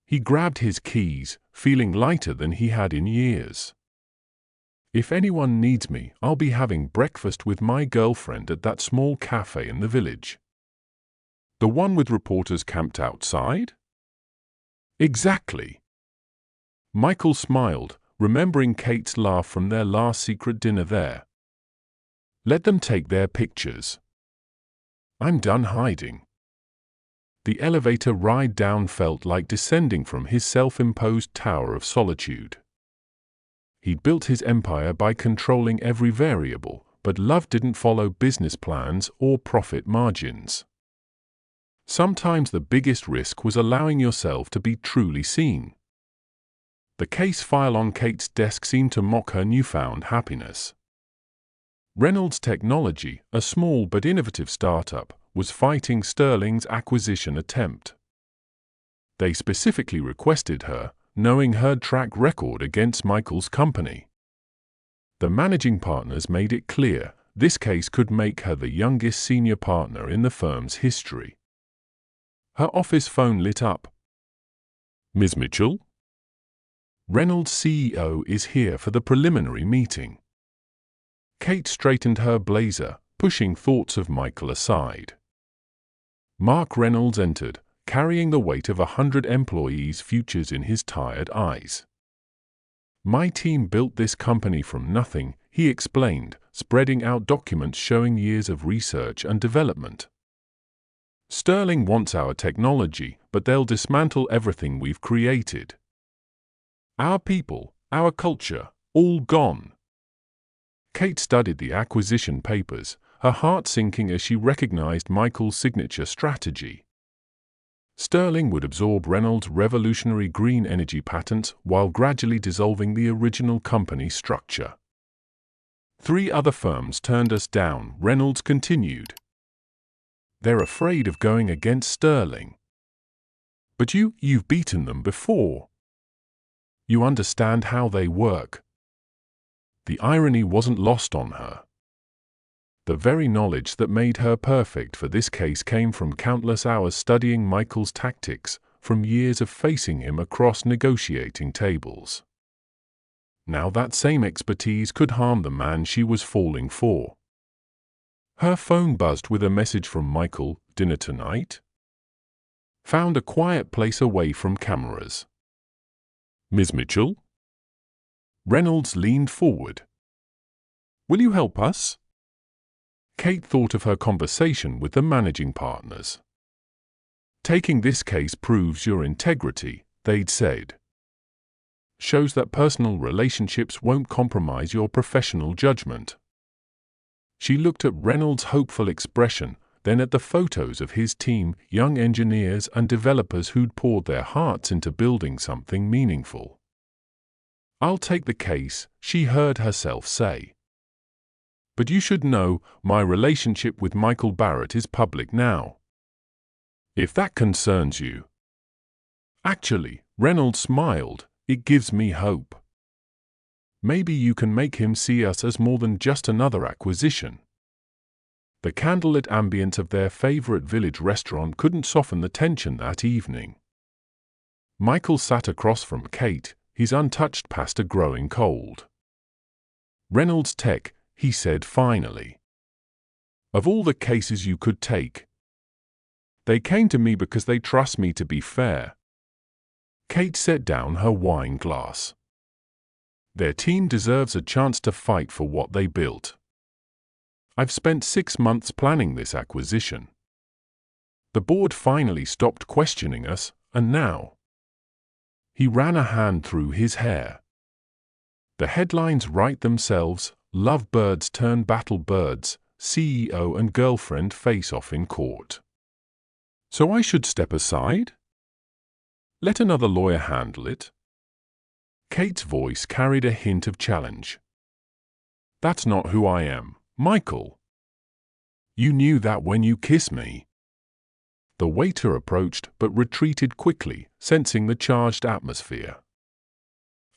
He grabbed his keys, feeling lighter than he had in years. "If anyone needs me, I'll be having breakfast with my girlfriend at that small cafe in the village." "The one with reporters camped outside?" "Exactly." Michael smiled, remembering Kate's laugh from their last secret dinner there. "Let them take their pictures. I'm done hiding." The elevator ride down felt like descending from his self-imposed tower of solitude. He'd built his empire by controlling every variable, but love didn't follow business plans or profit margins. Sometimes the biggest risk was allowing yourself to be truly seen. The case file on Kate's desk seemed to mock her newfound happiness. Reynolds Technology, a small but innovative startup, was fighting Sterling's acquisition attempt. They specifically requested her, knowing her track record against Michael's company. The managing partners made it clear this case could make her the youngest senior partner in the firm's history. Her office phone lit up. "Ms. Mitchell?" "Reynolds' CEO is here for the preliminary meeting." Kate straightened her blazer, pushing thoughts of Michael aside. Mark Reynolds entered, carrying the weight of 100 employees' futures in his tired eyes. "My team built this company from nothing," he explained, spreading out documents showing years of research and development. "Sterling wants our technology, but they'll dismantle everything we've created. Our people, our culture, all gone." Kate studied the acquisition papers, her heart sinking as she recognized Michael's signature strategy. Sterling would absorb Reynolds' revolutionary green energy patents while gradually dissolving the original company structure. 3 other firms turned us down, Reynolds continued. They're afraid of going against Sterling. But you've beaten them before. You understand how they work. The irony wasn't lost on her. The very knowledge that made her perfect for this case came from countless hours studying Michael's tactics, from years of facing him across negotiating tables. Now that same expertise could harm the man she was falling for. Her phone buzzed with a message from Michael. Dinner tonight? Found a quiet place away from cameras. Ms. Mitchell? Reynolds leaned forward. Will you help us? Kate thought of her conversation with the managing partners. Taking this case proves your integrity, they'd said. Shows that personal relationships won't compromise your professional judgment. She looked at Reynolds' hopeful expression, then at the photos of his team, young engineers and developers who'd poured their hearts into building something meaningful. I'll take the case, she heard herself say. But you should know, my relationship with Michael Barrett is public now. If that concerns you. Actually, Reynolds smiled, it gives me hope. Maybe you can make him see us as more than just another acquisition. The candlelit ambience of their favorite village restaurant couldn't soften the tension that evening. Michael sat across from Kate, his untouched pasta growing cold. Reynolds Tech, he said finally. Of all the cases you could take, they came to me because they trust me to be fair. Kate set down her wine glass. Their team deserves a chance to fight for what they built. I've spent 6 months planning this acquisition. The board finally stopped questioning us, and now. He ran a hand through his hair. The headlines write themselves. Lovebirds turn battle birds, CEO and girlfriend face off in court. So I should step aside? Let another lawyer handle it? Kate's voice carried a hint of challenge. That's not who I am, Michael. You knew that when you kissed me. The waiter approached but retreated quickly, sensing the charged atmosphere.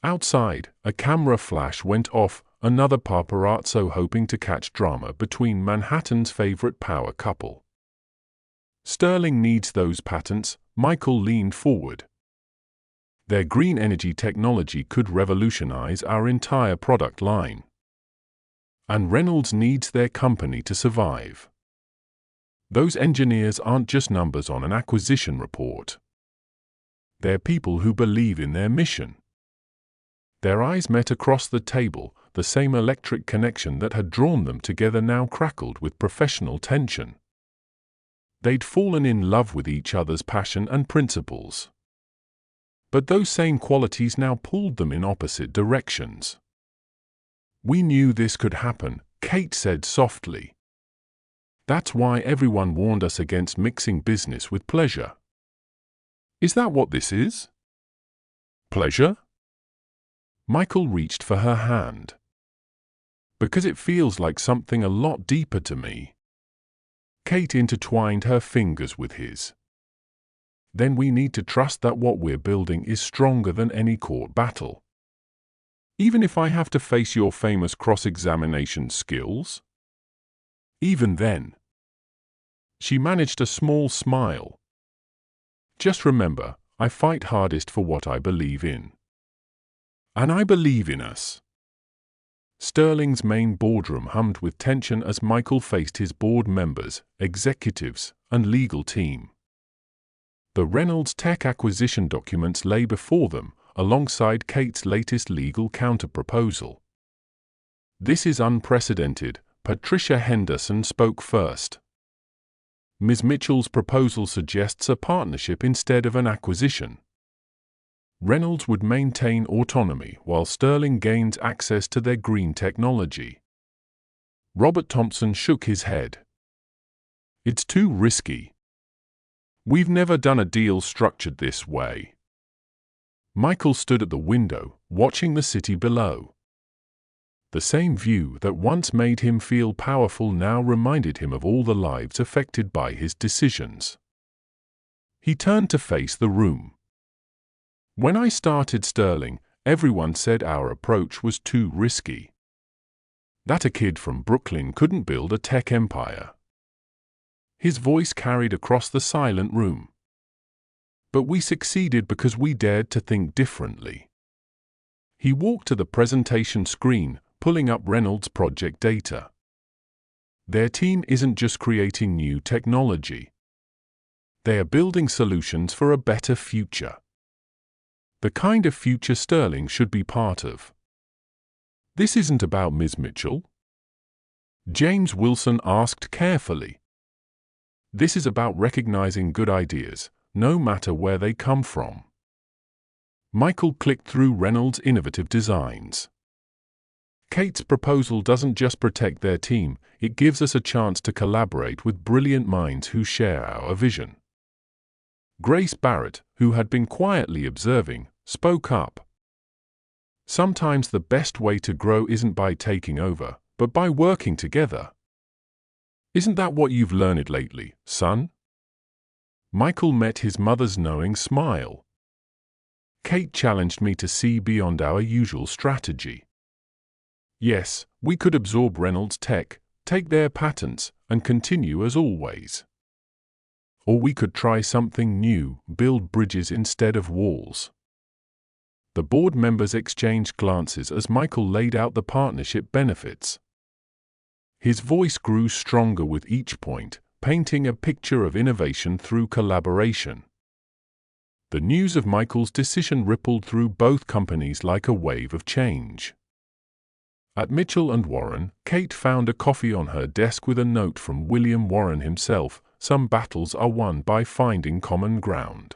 Outside, a camera flash went off, another paparazzo hoping to catch drama between Manhattan's favorite power couple. Sterling needs those patents, Michael leaned forward. Their green energy technology could revolutionize our entire product line. And Reynolds needs their company to survive. Those engineers aren't just numbers on an acquisition report. They're people who believe in their mission. Their eyes met across the table, the same electric connection that had drawn them together now crackled with professional tension. They'd fallen in love with each other's passion and principles. But those same qualities now pulled them in opposite directions. We knew this could happen, Kate said softly. That's why everyone warned us against mixing business with pleasure. Is that what this is? Pleasure? Michael reached for her hand. Because it feels like something a lot deeper to me. Kate intertwined her fingers with his. Then we need to trust that what we're building is stronger than any court battle. Even if I have to face your famous cross-examination skills? Even then. She managed a small smile. Just remember, I fight hardest for what I believe in. And I believe in us. Sterling's main boardroom hummed with tension as Michael faced his board members, executives, and legal team. The Reynolds Tech acquisition documents lay before them, alongside Kate's latest legal counterproposal. This is unprecedented, Patricia Henderson spoke first. Ms. Mitchell's proposal suggests a partnership instead of an acquisition. Reynolds would maintain autonomy while Sterling gains access to their green technology. Robert Thompson shook his head. It's too risky. We've never done a deal structured this way. Michael stood at the window, watching the city below. The same view that once made him feel powerful now reminded him of all the lives affected by his decisions. He turned to face the room. When I started Sterling, everyone said our approach was too risky. That a kid from Brooklyn couldn't build a tech empire. His voice carried across the silent room. But we succeeded because we dared to think differently. He walked to the presentation screen, pulling up Reynolds' project data. Their team isn't just creating new technology. They are building solutions for a better future. The kind of future Sterling should be part of. This isn't about Ms. Mitchell? James Wilson asked carefully. This is about recognizing good ideas, no matter where they come from. Michael clicked through Reynolds' innovative designs. Kate's proposal doesn't just protect their team, it gives us a chance to collaborate with brilliant minds who share our vision. Grace Barrett, who had been quietly observing, spoke up. Sometimes the best way to grow isn't by taking over, but by working together. Isn't that what you've learned lately, son? Michael met his mother's knowing smile. Kate challenged me to see beyond our usual strategy. Yes, we could absorb Reynolds' tech, take their patents, and continue as always. Or we could try something new, build bridges instead of walls. The board members exchanged glances as Michael laid out the partnership benefits. His voice grew stronger with each point, painting a picture of innovation through collaboration. The news of Michael's decision rippled through both companies like a wave of change. At Mitchell & Warren, Kate found a coffee on her desk with a note from William Warren himself. Some battles are won by finding common ground.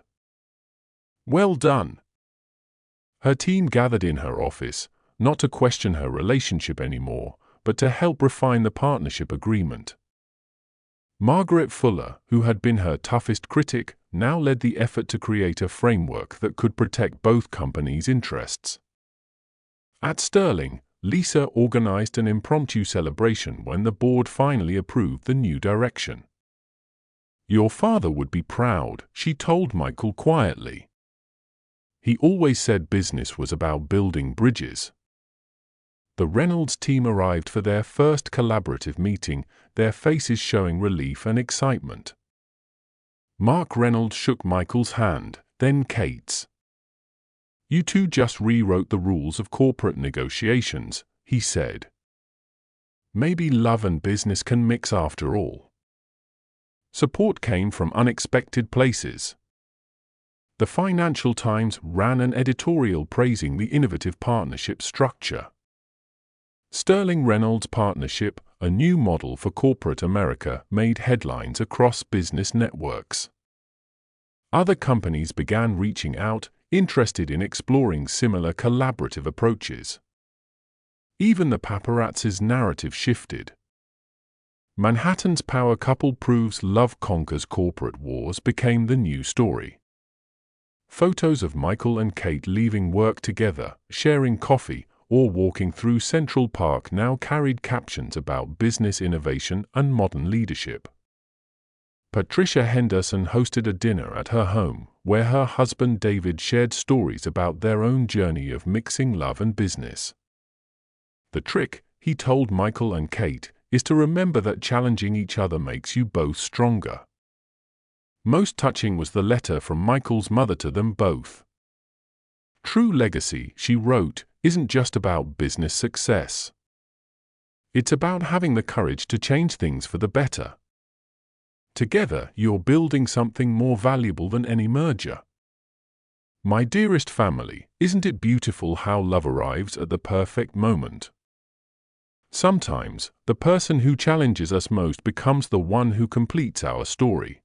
Well done. Her team gathered in her office, not to question her relationship anymore, but to help refine the partnership agreement. Margaret Fuller, who had been her toughest critic, now led the effort to create a framework that could protect both companies' interests. At Sterling, Lisa organized an impromptu celebration when the board finally approved the new direction. Your father would be proud, she told Michael quietly. He always said business was about building bridges. The Reynolds team arrived for their first collaborative meeting, their faces showing relief and excitement. Mark Reynolds shook Michael's hand, then Kate's. You two just rewrote the rules of corporate negotiations, he said. Maybe love and business can mix after all. Support came from unexpected places. The Financial Times ran an editorial praising the innovative partnership structure. Sterling-Reynolds Partnership, a new model for corporate America, made headlines across business networks. Other companies began reaching out, interested in exploring similar collaborative approaches. Even the paparazzi's narrative shifted. Manhattan's power couple proves love conquers corporate wars became the new story. Photos of Michael and Kate leaving work together, sharing coffee, or walking through Central Park now carried captions about business innovation and modern leadership. Patricia Henderson hosted a dinner at her home, where her husband David shared stories about their own journey of mixing love and business. The trick, he told Michael and Kate, is to remember that challenging each other makes you both stronger. Most touching was the letter from Michael's mother to them both. True legacy, she wrote, isn't just about business success. It's about having the courage to change things for the better. Together, you're building something more valuable than any merger. My dearest family, isn't it beautiful how love arrives at the perfect moment? Sometimes, the person who challenges us most becomes the one who completes our story.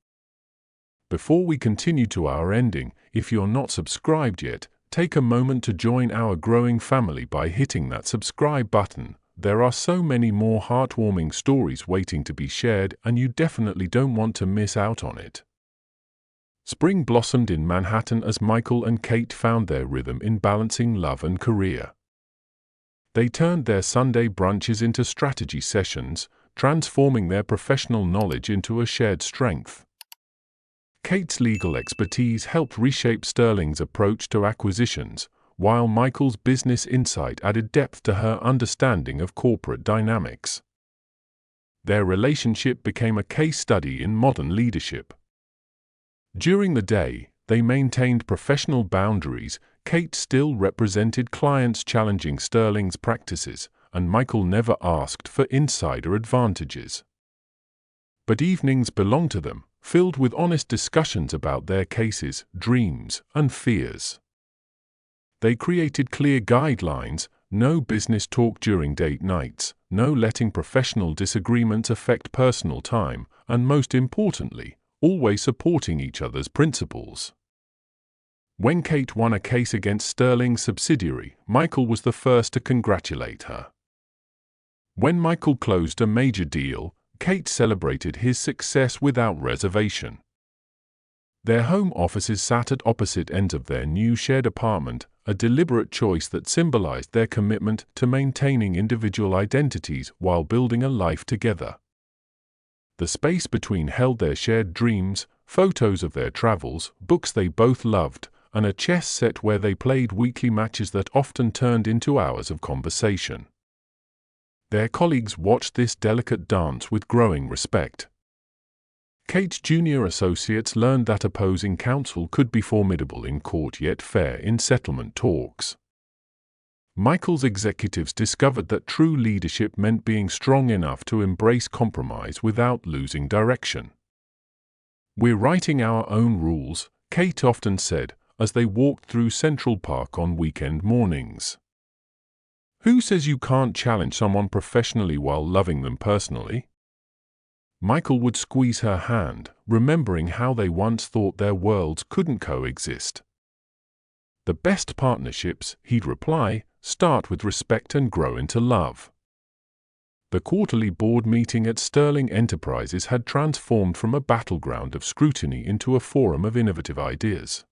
Before we continue to our ending, if you're not subscribed yet, take a moment to join our growing family by hitting that subscribe button. There are so many more heartwarming stories waiting to be shared, and you definitely don't want to miss out on it. Spring blossomed in Manhattan as Michael and Kate found their rhythm in balancing love and career. They turned their Sunday brunches into strategy sessions, transforming their professional knowledge into a shared strength. Kate's legal expertise helped reshape Sterling's approach to acquisitions, while Michael's business insight added depth to her understanding of corporate dynamics. Their relationship became a case study in modern leadership. During the day, they maintained professional boundaries. Kate still represented clients challenging Sterling's practices, and Michael never asked for insider advantages. But evenings belonged to them, filled with honest discussions about their cases, dreams, and fears. They created clear guidelines: no business talk during date nights, no letting professional disagreements affect personal time, and most importantly, always supporting each other's principles. When Kate won a case against Sterling's subsidiary, Michael was the first to congratulate her. When Michael closed a major deal, Kate celebrated his success without reservation. Their home offices sat at opposite ends of their new shared apartment, a deliberate choice that symbolized their commitment to maintaining individual identities while building a life together. The space between held their shared dreams, photos of their travels, books they both loved, and a chess set where they played weekly matches that often turned into hours of conversation. Their colleagues watched this delicate dance with growing respect. Kate's junior associates learned that opposing counsel could be formidable in court yet fair in settlement talks. Michael's executives discovered that true leadership meant being strong enough to embrace compromise without losing direction. "We're writing our own rules," Kate often said, as they walked through Central Park on weekend mornings. "Who says you can't challenge someone professionally while loving them personally?" Michael would squeeze her hand, remembering how they once thought their worlds couldn't coexist. "The best partnerships," he'd reply, "start with respect and grow into love." The quarterly board meeting at Sterling Enterprises had transformed from a battleground of scrutiny into a forum of innovative ideas.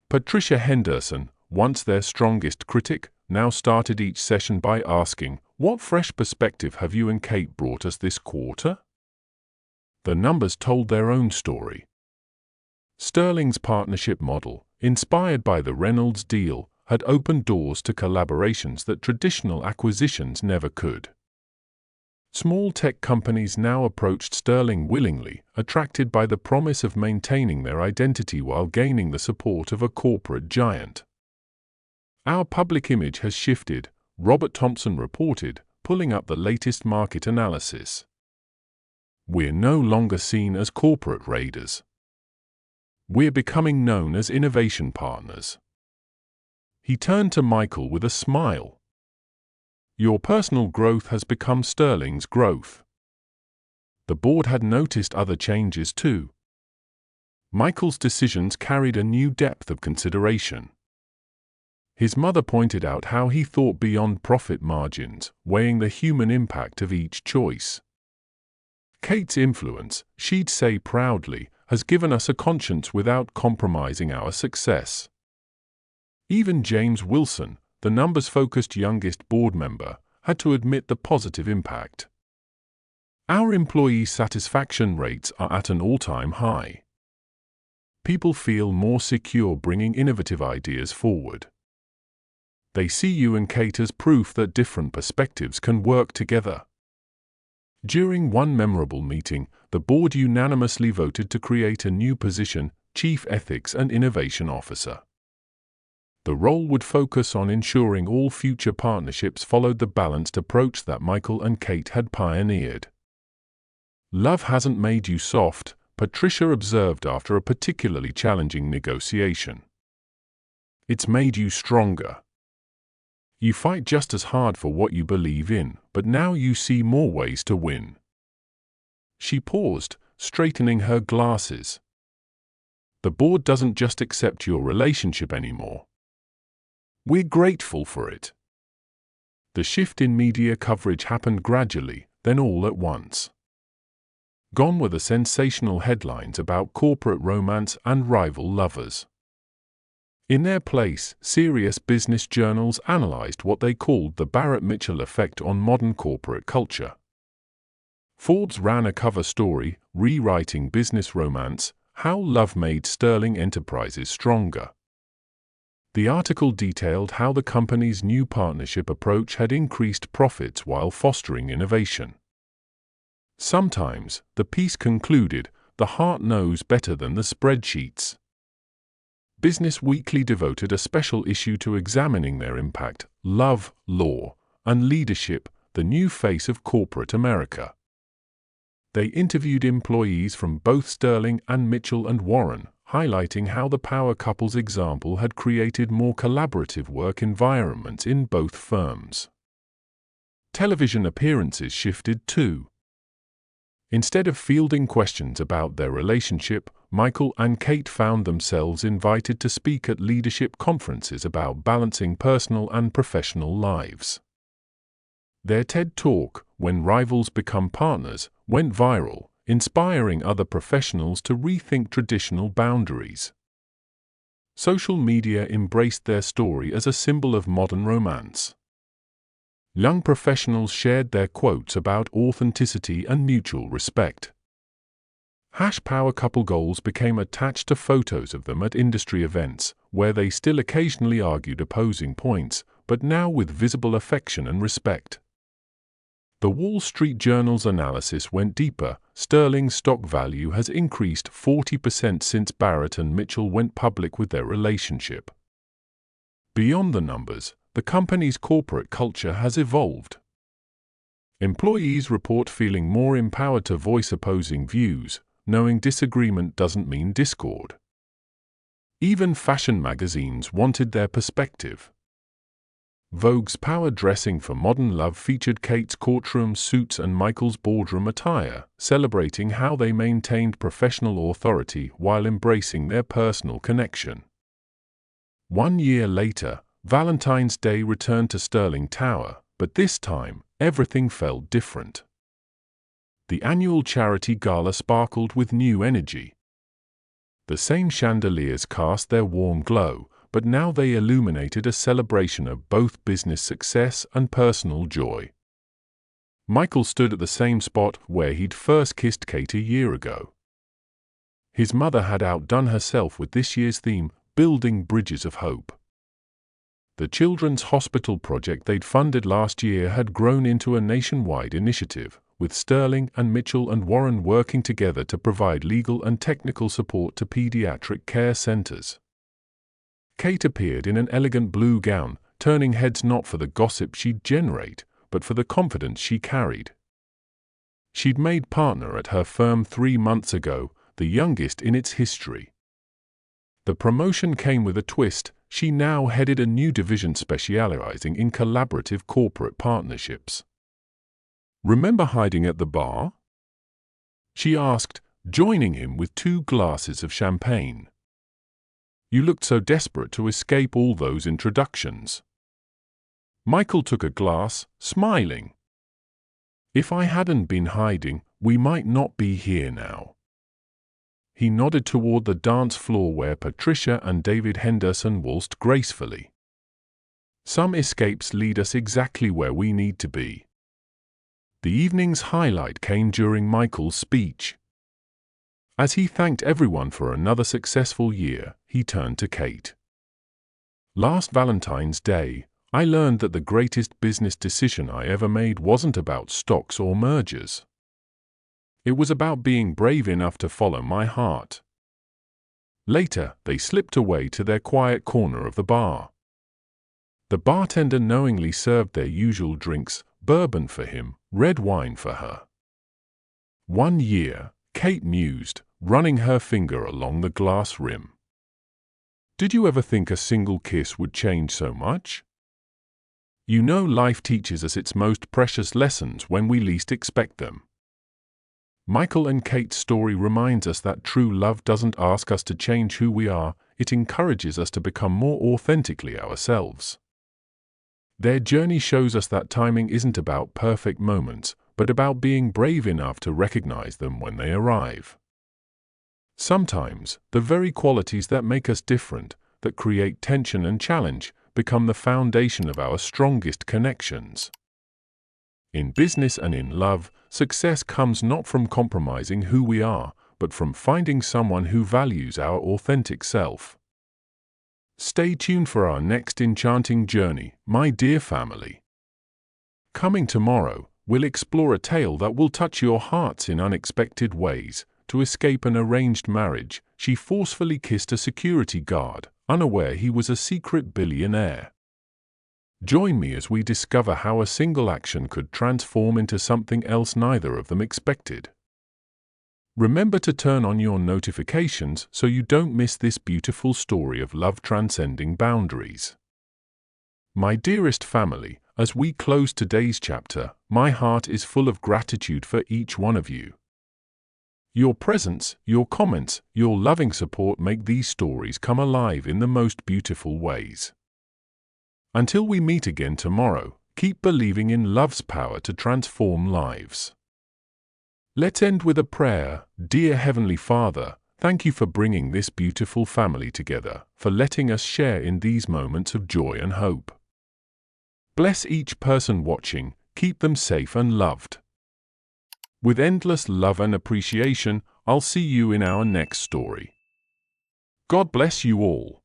Patricia Henderson, once their strongest critic, now started each session by asking, "What fresh perspective have you and Kate brought us this quarter?" The numbers told their own story. Sterling's partnership model, inspired by the Reynolds deal, had opened doors to collaborations that traditional acquisitions never could. Small tech companies now approached Sterling willingly, attracted by the promise of maintaining their identity while gaining the support of a corporate giant. "Our public image has shifted," Robert Thompson reported, pulling up the latest market analysis. "We're no longer seen as corporate raiders. We're becoming known as innovation partners." He turned to Michael with a smile. "Your personal growth has become Sterling's growth." The board had noticed other changes too. Michael's decisions carried a new depth of consideration. His mother pointed out how he thought beyond profit margins, weighing the human impact of each choice. "Kate's influence," she'd say proudly, "has given us a conscience without compromising our success." Even James Wilson, the numbers-focused youngest board member, had to admit the positive impact. "Our employee satisfaction rates are at an all-time high. People feel more secure bringing innovative ideas forward. They see you and Kate as proof that different perspectives can work together." During one memorable meeting, the board unanimously voted to create a new position, Chief Ethics and Innovation Officer. The role would focus on ensuring all future partnerships followed the balanced approach that Michael and Kate had pioneered. "Love hasn't made you soft," Patricia observed after a particularly challenging negotiation. "It's made you stronger. You fight just as hard for what you believe in, but now you see more ways to win." She paused, straightening her glasses. "The board doesn't just accept your relationship anymore. We're grateful for it." The shift in media coverage happened gradually, then all at once. Gone were the sensational headlines about corporate romance and rival lovers. In their place, serious business journals analyzed what they called the Barrett-Mitchell effect on modern corporate culture. Forbes ran a cover story, Rewriting Business Romance: How Love Made Sterling Enterprises Stronger. The article detailed how the company's new partnership approach had increased profits while fostering innovation. Sometimes, the piece concluded, the heart knows better than the spreadsheets. Business Weekly devoted a special issue to examining their impact, love, law, and leadership, the new face of corporate America. They interviewed employees from both Sterling and Mitchell and Warren, highlighting how the power couple's example had created more collaborative work environments in both firms. Television appearances shifted too. Instead of fielding questions about their relationship, Michael and Kate found themselves invited to speak at leadership conferences about balancing personal and professional lives. Their TED Talk, When Rivals Become Partners, went viral, inspiring other professionals to rethink traditional boundaries. Social media embraced their story as a symbol of modern romance. Young professionals shared their quotes about authenticity and mutual respect. Power couple goals became attached to photos of them at industry events, where they still occasionally argued opposing points, but now with visible affection and respect. The Wall Street Journal's analysis went deeper. Sterling's stock value has increased 40% since Barrett and Mitchell went public with their relationship. Beyond the numbers, the company's corporate culture has evolved. Employees report feeling more empowered to voice opposing views, knowing disagreement doesn't mean discord. Even fashion magazines wanted their perspective. Vogue's Power Dressing for Modern Love featured Kate's courtroom suits and Michael's boardroom attire, celebrating how they maintained professional authority while embracing their personal connection. 1 year later, Valentine's Day returned to Sterling Tower, but this time, everything felt different. The annual charity gala sparkled with new energy. The same chandeliers cast their warm glow, but now they illuminated a celebration of both business success and personal joy. Michael stood at the same spot where he'd first kissed Kate a year ago. His mother had outdone herself with this year's theme, Building Bridges of Hope. The children's hospital project they'd funded last year had grown into a nationwide initiative, with Sterling and Mitchell and Warren working together to provide legal and technical support to pediatric care centers. Kate appeared in an elegant blue gown, turning heads not for the gossip she'd generate, but for the confidence she carried. She'd made partner at her firm 3 months ago, the youngest in its history. The promotion came with a twist. She now headed a new division specializing in collaborative corporate partnerships. "Remember hiding at the bar?" she asked, joining him with 2 glasses of champagne. "You looked so desperate to escape all those introductions." Michael took a glass, smiling. "If I hadn't been hiding, we might not be here now." He nodded toward the dance floor where Patricia and David Henderson waltzed gracefully. "Some escapes lead us exactly where we need to be." The evening's highlight came during Michael's speech. As he thanked everyone for another successful year, he turned to Kate. "Last Valentine's Day, I learned that the greatest business decision I ever made wasn't about stocks or mergers. It was about being brave enough to follow my heart." Later, they slipped away to their quiet corner of the bar. The bartender knowingly served their usual drinks, bourbon for him, red wine for her. 1 year, Kate mused, running her finger along the glass rim. "Did you ever think a single kiss would change so much? You know, life teaches us its most precious lessons when we least expect them." Michael and Kate's story reminds us that true love doesn't ask us to change who we are, it encourages us to become more authentically ourselves. Their journey shows us that timing isn't about perfect moments, but about being brave enough to recognize them when they arrive. Sometimes, the very qualities that make us different, that create tension and challenge, become the foundation of our strongest connections. In business and in love, success comes not from compromising who we are, but from finding someone who values our authentic self. Stay tuned for our next enchanting journey, my dear family. Coming tomorrow, we'll explore a tale that will touch your hearts in unexpected ways. To escape an arranged marriage, she forcefully kissed a security guard, unaware he was a secret billionaire. Join me as we discover how a single action could transform into something else neither of them expected. Remember to turn on your notifications so you don't miss this beautiful story of love transcending boundaries. My dearest family, as we close today's chapter, my heart is full of gratitude for each one of you. Your presence, your comments, your loving support make these stories come alive in the most beautiful ways. Until we meet again tomorrow, keep believing in love's power to transform lives. Let's end with a prayer. Dear Heavenly Father, thank you for bringing this beautiful family together, for letting us share in these moments of joy and hope. Bless each person watching, keep them safe and loved. With endless love and appreciation, I'll see you in our next story. God bless you all.